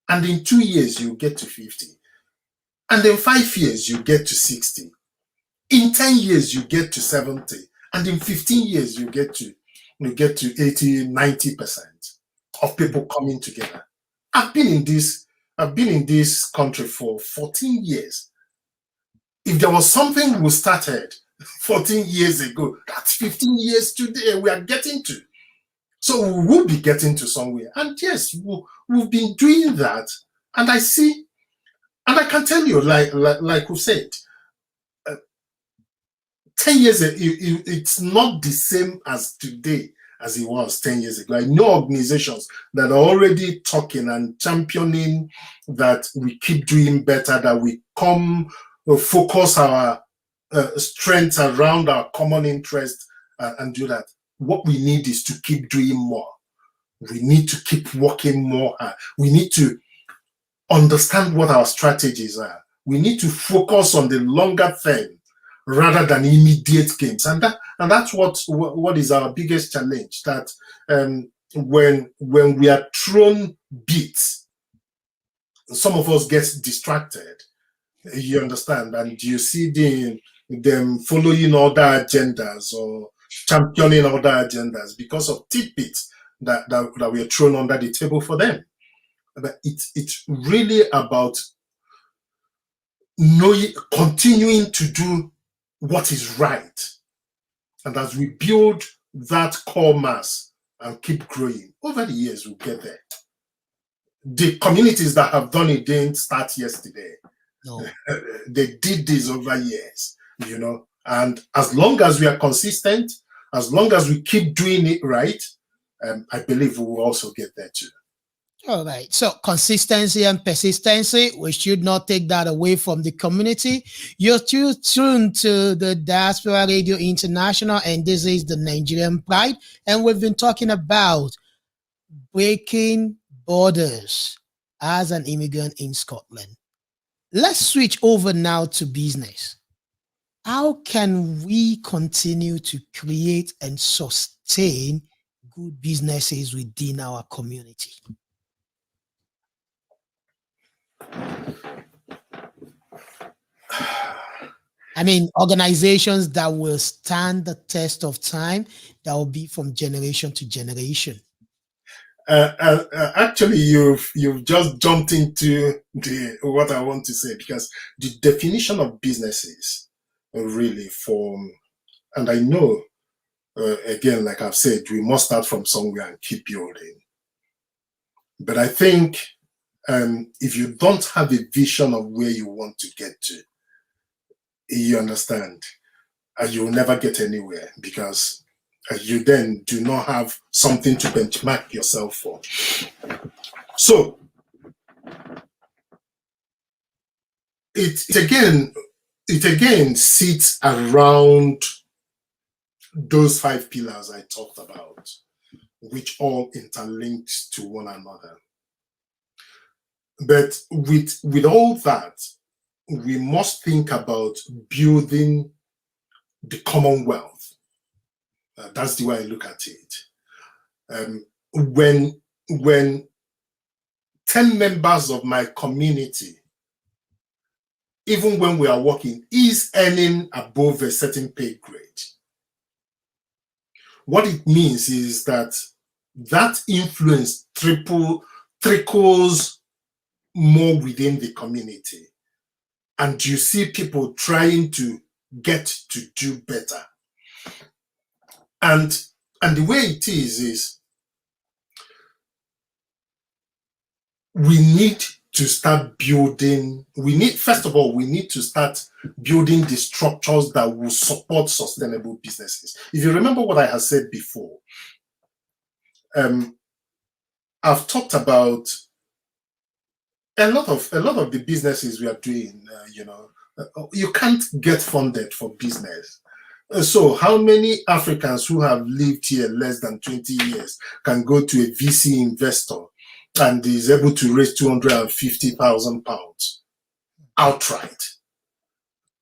And in 2 years, you get to 50. And in 5 years, you get to 60. In 10 years, you get to 70. And in 15 years, you get to 80, 90% of people coming together. I've been in this country for 14 years. If there was something we started 14 years ago, that's 15 years today we are getting to. So we will be getting to somewhere. And yes, we've been doing that. And I see, and I can tell you, like we said, 10 years ago, it's not the same as today as it was 10 years ago. I know organizations that are already talking and championing that we keep doing better, that we focus our strength around our common interest and do that. What we need is to keep doing more. We need to keep working more. We need to understand what our strategies are. We need to focus on the longer term rather than immediate gains, and that's what is our biggest challenge. That when we are thrown beats, some of us get distracted. You understand, and you see them following other agendas or championing other agendas because of tidbits that were thrown under the table for them. But it's really about continuing to do what is right. And as we build that core mass and keep growing, over the years we'll get there. The communities that have done it didn't start yesterday. No. They did this over years, and as long as we are consistent, as long as we keep doing it right, I believe we will also get there too. All right. So consistency and persistency, we should not take that away from the community. You're too tuned to the Diaspora Radio International, and this is the Nigerian Pride. And we've been talking about breaking borders as an immigrant in Scotland. Let's switch over now to business. How can we continue to create and sustain good businesses within our community? I mean, organizations that will stand the test of time, that will be from generation to generation. Actually, you've just jumped into what I want to say, because the definition of businesses really and I know, again, like I've said, we must start from somewhere and keep building. But I think if you don't have a vision of where you want to get to, you understand, you will never get anywhere, because you then do not have something to benchmark yourself for. So it again sits around those 5 pillars I talked about, which all interlinked to one another. But with all that, we must think about building the commonwealth. That's the way I look at it. When 10 members of my community, even when we are working, is earning above a certain pay grade, what it means is that that influence trickles more within the community, and you see people trying to get to do better. And the way it is we need to start building. First of all, we need to start building the structures that will support sustainable businesses. If you remember what I have said before, I've talked about a lot of the businesses we are doing. You can't get funded for business. So how many Africans who have lived here less than 20 years can go to a VC investor and is able to raise £250,000 outright?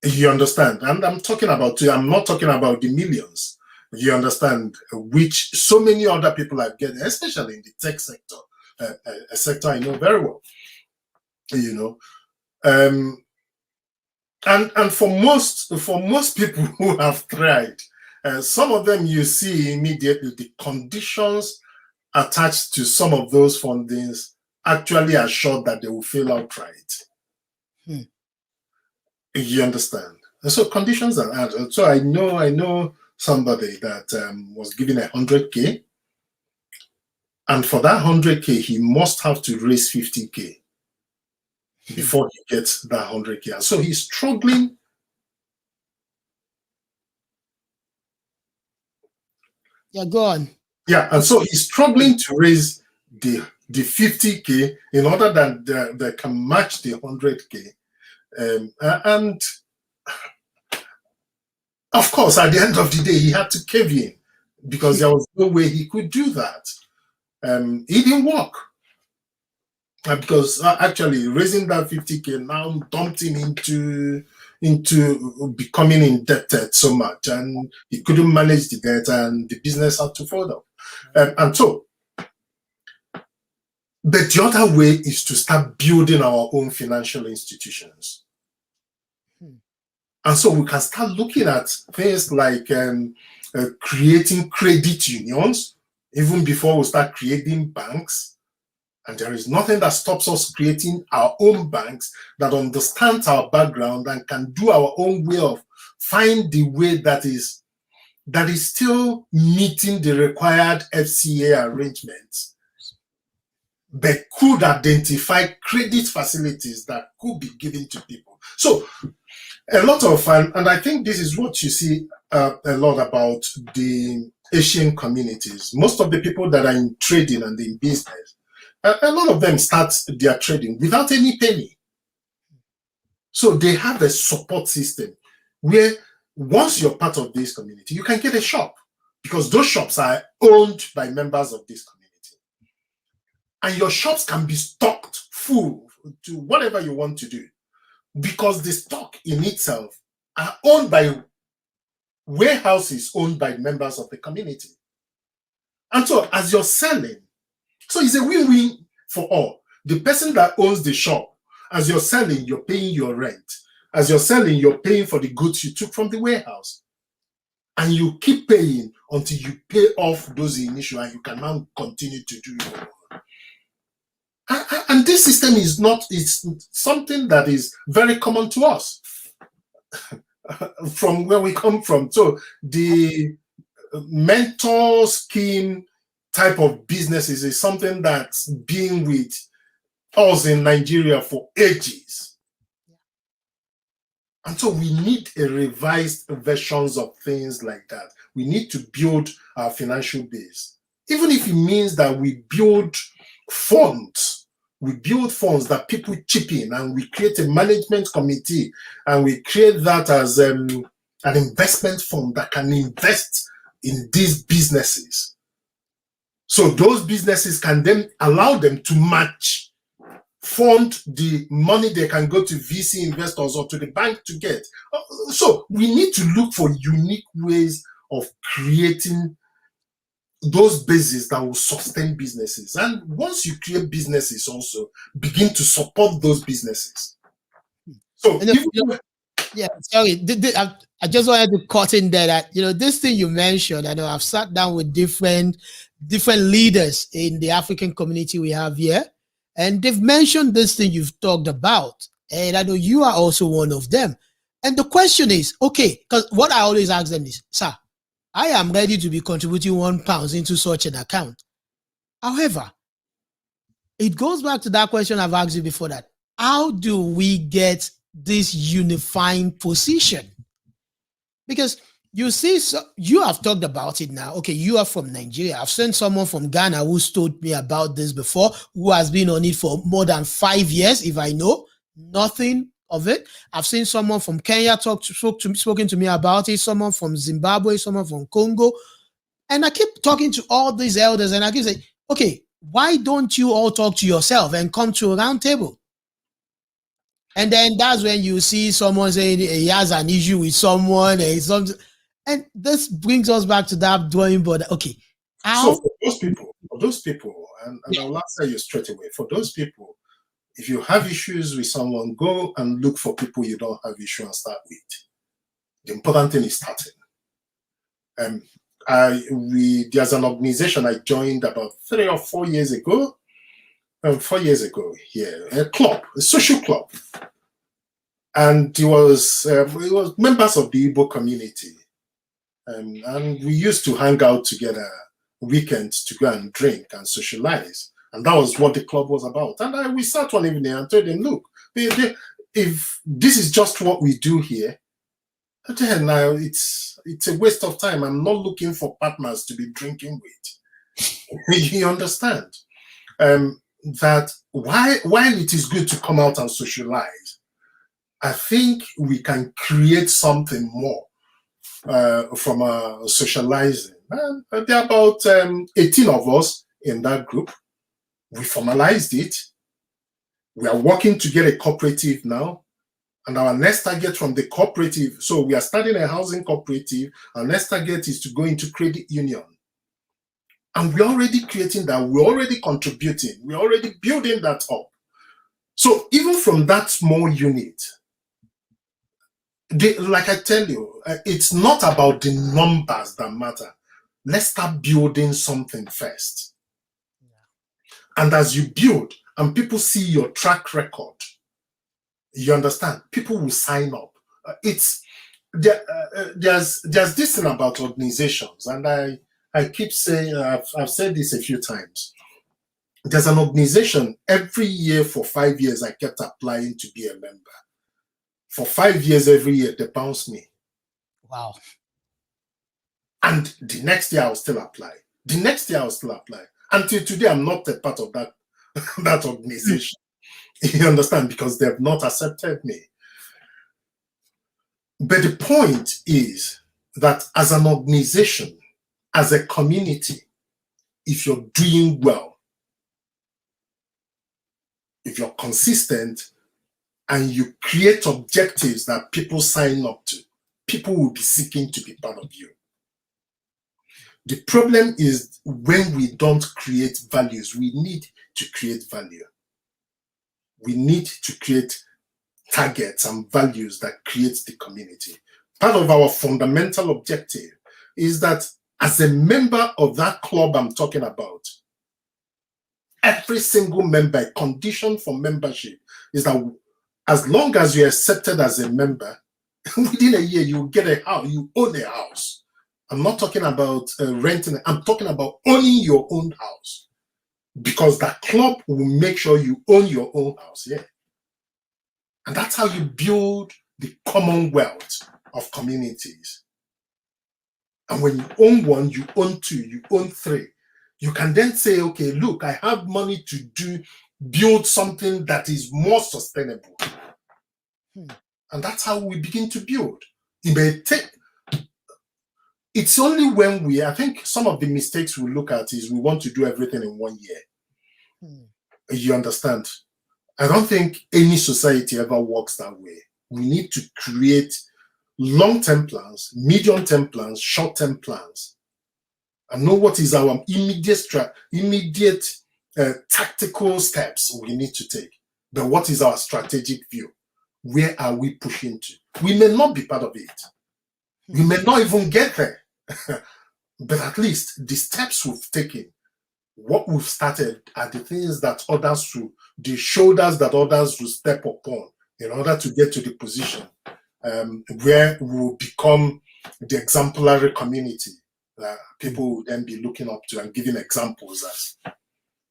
You understand? And I'm not talking about the millions. You understand? Which so many other people are getting, especially in the tech sector, a sector I know very well. And for most people who have tried, some of them you see immediately the conditions attached to some of those fundings actually are sure that they will fail outright. You understand? And so conditions are added. So I know somebody that was given 100K, and for that 100K he must have to raise 50K before he gets that 100K. And so he's struggling. Yeah, go on. Yeah, and so he's struggling to raise the 50K in order that they can match the 100K. And of course, at the end of the day, he had to cave in because there was no way he could do that. It didn't work. Because actually raising that 50K now dumped him into becoming indebted so much, and he couldn't manage the debt, and the business had to fold up. And so, but the other way is to start building our own financial institutions. And so we can start looking at things like creating credit unions, even before we start creating banks. And there is nothing that stops us creating our own banks that understands our background and can do our own way of find the way that is still meeting the required FCA arrangements, but could identify credit facilities that could be given to people. So a lot of, and I think this is what you see a lot about the Asian communities. Most of the people that are in trading and in business, a lot of them start their trading without any penny. So they have a support system where once you're part of this community, you can get a shop because those shops are owned by members of this community. And your shops can be stocked full to whatever you want to do because the stock in itself are owned by warehouses owned by members of the community. And so as you're selling, so it's a win-win for all. The person that owns the shop, as you're selling, you're paying your rent. As you're selling, you're paying for the goods you took from the warehouse. And you keep paying until you pay off those initial, and you can now continue to do your own. And this system it's something that is very common to us from where we come from. So the mentor scheme type of businesses is something that's been with us in Nigeria for ages. And so we need a revised versions of things like that. We need to build our financial base, even if it means that we build funds We build funds that people chip in, and we create a management committee, and we create that as an investment fund that can invest in these businesses. So those businesses can then allow them to match, fund the money they can go to VC investors or to the bank to get. So we need to look for unique ways of creating those bases that will sustain businesses. And once you create businesses, also begin to support those businesses. So yeah, sorry, I just wanted to cut in there that, this thing you mentioned, I know I've sat down with different leaders in the African community we have here, and they've mentioned this thing you've talked about, and I know you are also one of them. And the question is, okay, because what I always ask them is, sir, I am ready to be contributing £1 into such an account. However, it goes back to that question I've asked you before, that how do we get this unifying position? Because you see, you have talked about it now. Okay, you are from Nigeria. I've seen someone from Ghana who's told me about this before, who has been on it for more than 5 years, if I know nothing of it. I've seen someone from Kenya spoken to me about it, someone from Zimbabwe, someone from Congo. And I keep talking to all these elders, and I keep saying, okay, why don't you all talk to yourself and come to a round table? And then that's when you see someone saying he has an issue with someone, and this brings us back to that drawing board. Okay, so for those people, and I'll answer you straight away. For those people, if you have issues with someone, go and look for people you don't have issue and start with. The important thing is starting. There's an organization I joined about 3 or 4 years ago. 4 years ago here, a club, a social club, and it was members of the Igbo community, and we used to hang out together weekends to go and drink and socialize, and that was what the club was about. And we sat one evening and told them, look, if this is just what we do here, then now it's a waste of time. I'm not looking for partners to be drinking with. You understand? That while it is good to come out and socialize, I think we can create something more from socializing. And there are about 18 of us in that group. We formalized it. We are working to get a cooperative now. And our next target from the cooperative, so we are starting a housing cooperative. Our next target is to go into credit union. And we're already creating that. We're already contributing. We're already building that up. So even from that small unit, like I tell you, it's not about the numbers that matter. Let's start building something first. Yeah. And as you build and people see your track record, you understand, people will sign up. There's this thing about organizations, and I keep saying, I've said this a few times. There's an organization, every year for 5 years, I kept applying to be a member. For 5 years, every year, they bounced me. Wow. And the next year, I'll still apply. The next year, I'll still apply. Until today, I'm not a part of that, that organization. You understand? Because they have not accepted me. But the point is that as an organization, as a community, if you're doing well, if you're consistent, and you create objectives that people sign up to, people will be seeking to be part of you. The problem is when we don't create values. We need to create value. We need to create targets and values that create the community. Part of our fundamental objective is that as a member of that club I'm talking about, every single member, a condition for membership is that as long as you're accepted as a member, within a year you get a house, you own a house. I'm not talking about renting, I'm talking about owning your own house. Because that club will make sure you own your own house, yeah. And that's how you build the commonwealth of communities. And when you own one, you own two, you own three. You can then say, okay, look, I have money to do build something that is more sustainable. Hmm. And that's how we begin to build. It may take, it's only when I think some of the mistakes we look at is we want to do everything in 1 year. Hmm. You understand? I don't think any society ever works that way. We need to create long-term plans, medium-term plans, short-term plans, and know what is our immediate tactical steps we need to take. But what is our strategic view? Where are we pushing to? We may not be part of it. We may not even get there. But at least the steps we've taken, what we've started, are the things that others will, the shoulders that others will step upon in order to get to the position where we will become the exemplary community that people will then be looking up to and giving examples as.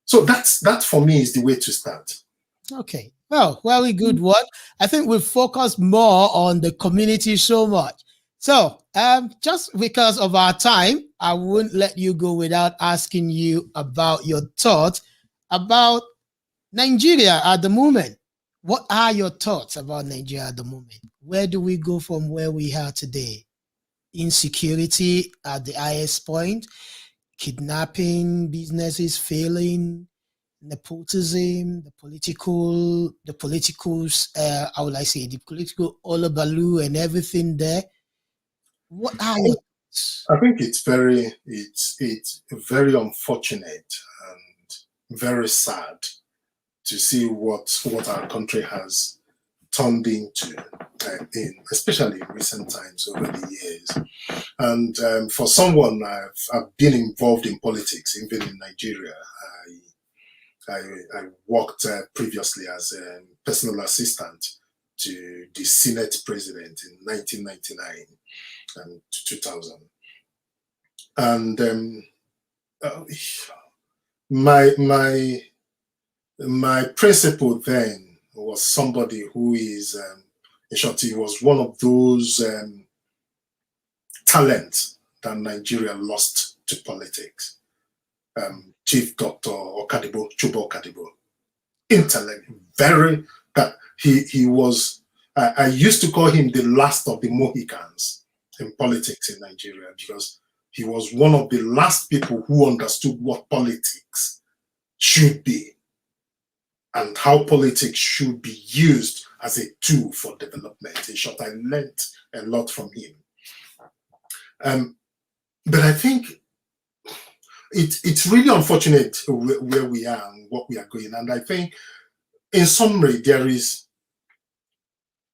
So that for me is the way to start. Okay. Well, very good one. I think we've focused more on the community so much. So, just because of our time, I wouldn't let you go without asking you about your thoughts about Nigeria at the moment. What are your thoughts about Nigeria at the moment? Where do we go from where we are today? Insecurity at the highest point, kidnapping, businesses failing, nepotism, the political, how will I say, the political hullabaloo and everything there. What are your thoughts? I think it's very unfortunate and very sad to see what our country has turned into, especially in recent times over the years. And for someone, I've been involved in politics, even in Nigeria. I worked previously as a personal assistant to the Senate president in 1999 and 2000. And my principal then was somebody who is, in short, he was one of those talents that Nigeria lost to politics. Chief Dr. Okadibo, Chuba Okadibo. Intellect, very, that he was, I used to call him the last of the Mohicans in politics in Nigeria, because he was one of the last people who understood what politics should be and how politics should be used as a tool for development. In short, I learned a lot from him. But I think it's really unfortunate where we are and what we are going. And I think, in summary,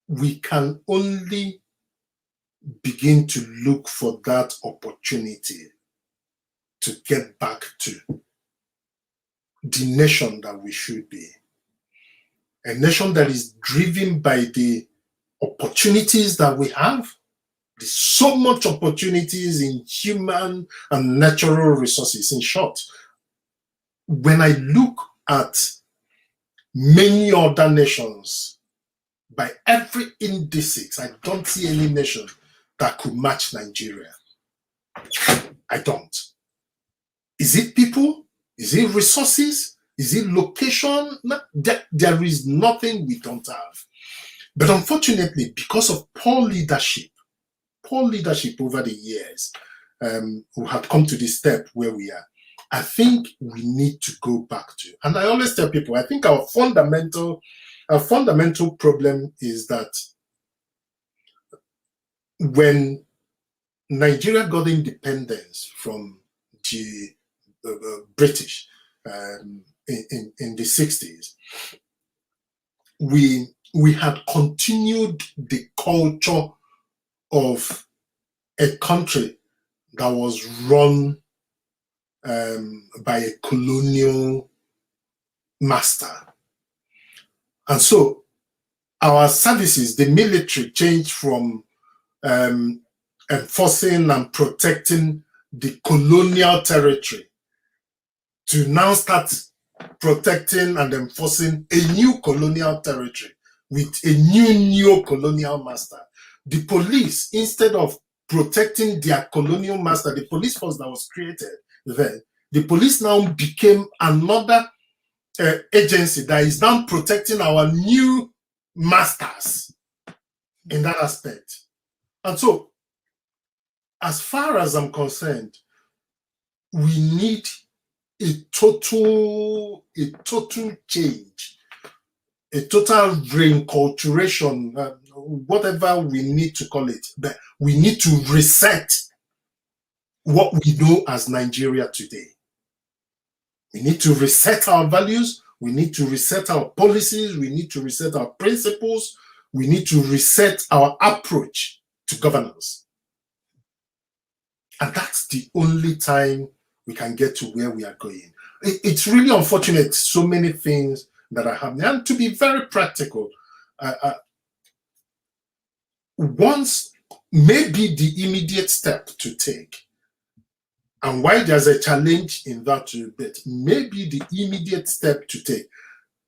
we can only begin to look for that opportunity to get back to the nation that we should be. A nation that is driven by the opportunities that we have. There's so much opportunities in human and natural resources. In short, when I look at many other nations, by every indices, I don't see any nation that could match Nigeria. I don't. Is it people? Is it resources? Is it location? No, there is nothing we don't have. But unfortunately, because of poor leadership over the years, we have come to this step where we are. I think we need to go back to, and I always tell people, I think our fundamental problem is that when Nigeria got independence from the British in the 60s, we had continued the culture of a country that was run by a colonial master. And so our services, the military, changed from enforcing and protecting the colonial territory to now start protecting and enforcing a new colonial territory with a new neo-colonial master. The police, instead of protecting their colonial master, the police force that was created then, the police now became another agency that is now protecting our new masters in that aspect. And so, as far as I'm concerned, we need a total change, a total reinculturation, whatever we need to call it. But we need to reset what we know as Nigeria today. We need to reset our values. We need to reset our policies. We need to reset our principles. We need to reset our approach to governance. And that's the only time we can get to where we are going. It's really unfortunate, so many things that are happening. And to be very practical, once maybe the immediate step to take, and why there's a challenge in that bit, maybe the immediate step to take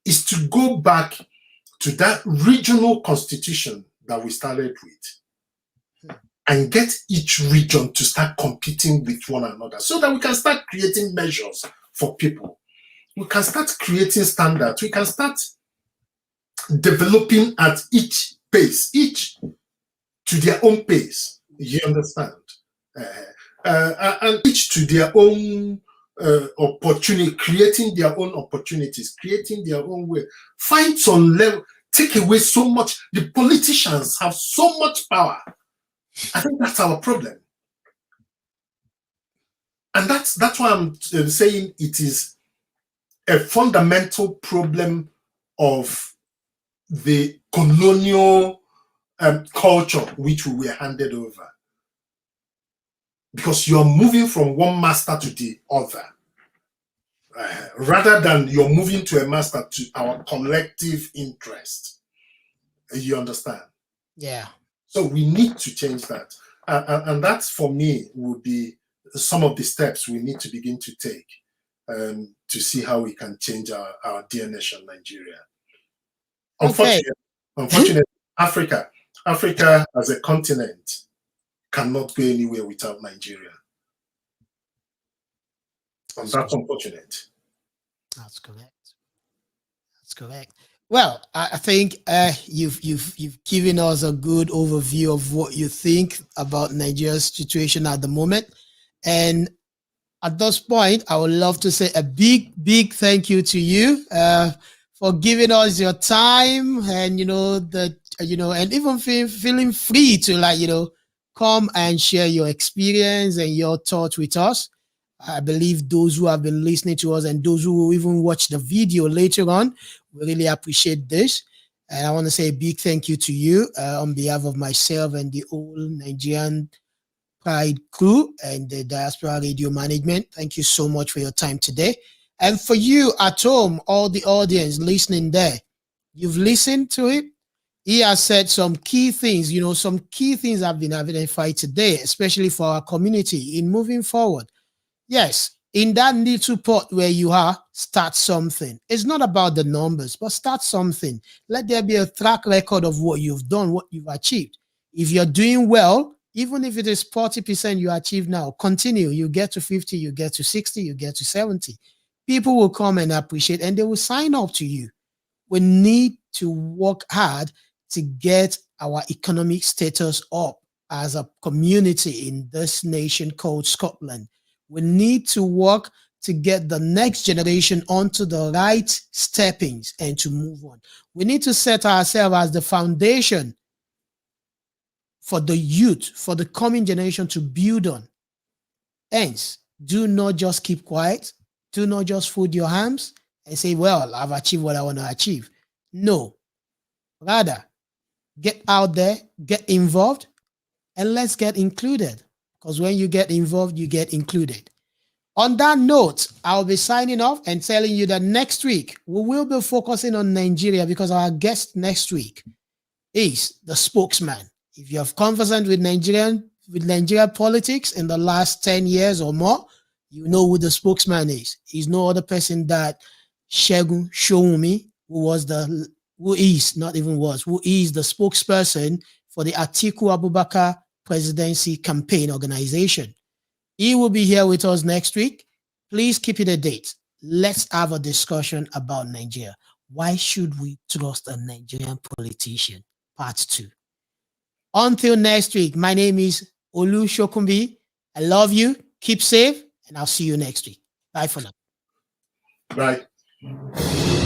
is to go back to that regional constitution that we started with and get each region to start competing with one another so that we can start creating measures for people. We can start creating standards. We can start developing at each pace, each to their own pace. You understand? And each to their own opportunity, creating their own opportunities, creating their own way. Find some level, take away so much. The politicians have so much power. I think that's our problem. And that's why I'm saying it is a fundamental problem of the colonial culture which we were handed over. Because you're moving from one master to the other, rather than you're moving to a master to our collective interest. You understand? Yeah. So we need to change that. And that, for me, would be some of the steps we need to begin to take to see how we can change our dear nation, Nigeria. Unfortunately, Africa as a continent cannot go anywhere without Nigeria. And that's unfortunate. That's correct. That's correct. Well, I think you've given us a good overview of what you think about Nigeria's situation at the moment. And at this point, I would love to say a big thank you to you for giving us your time, and and even feeling free to come and share your experience and your thoughts with us. I believe those who have been listening to us and those who will even watch the video later on, we really appreciate this. And I want to say a big thank you to you on behalf of myself and the whole Nigerian Pride crew and the Diaspora Radio Management. Thank you so much for your time today. And for you at home, all the audience listening there, you've listened to it. He has said some key things, some key things have been identified today, especially for our community in moving forward. Yes, in that little pot where you are, start something. It's not about the numbers, but start something. Let there be a track record of what you've done, what you've achieved. If you're doing well, even if it is 40% you achieve now, continue. You get to 50, you get to 60, you get to 70. People will come and appreciate, and they will sign up to you. We need to work hard to get our economic status up as a community in this nation called Scotland. We need to work to get the next generation onto the right steppings and to move on. We need to set ourselves as the foundation for the youth, for the coming generation to build on. Hence, do not just keep quiet. Do not just fold your hands and say, well, I've achieved what I want to achieve. No. Rather, get out there, get involved, and let's get included. Because when you get involved, you get included. On that note, I'll be signing off and telling you that next week, we will be focusing on Nigeria because our guest next week is the spokesman. If you have conversant with Nigerian politics in the last 10 years or more, you know who the spokesman is. He's no other person that Segun Showunmi, who is the spokesperson for the Atiku Abubakar presidency campaign organization. He will be here with us next week. Please keep it a date. let's have a discussion about Nigeria. Why should we trust a Nigerian politician? Part 2. Until next week, my name is Olu Shokumbi. I love you. Keep safe, and I'll see you next week. Bye for now. Bye.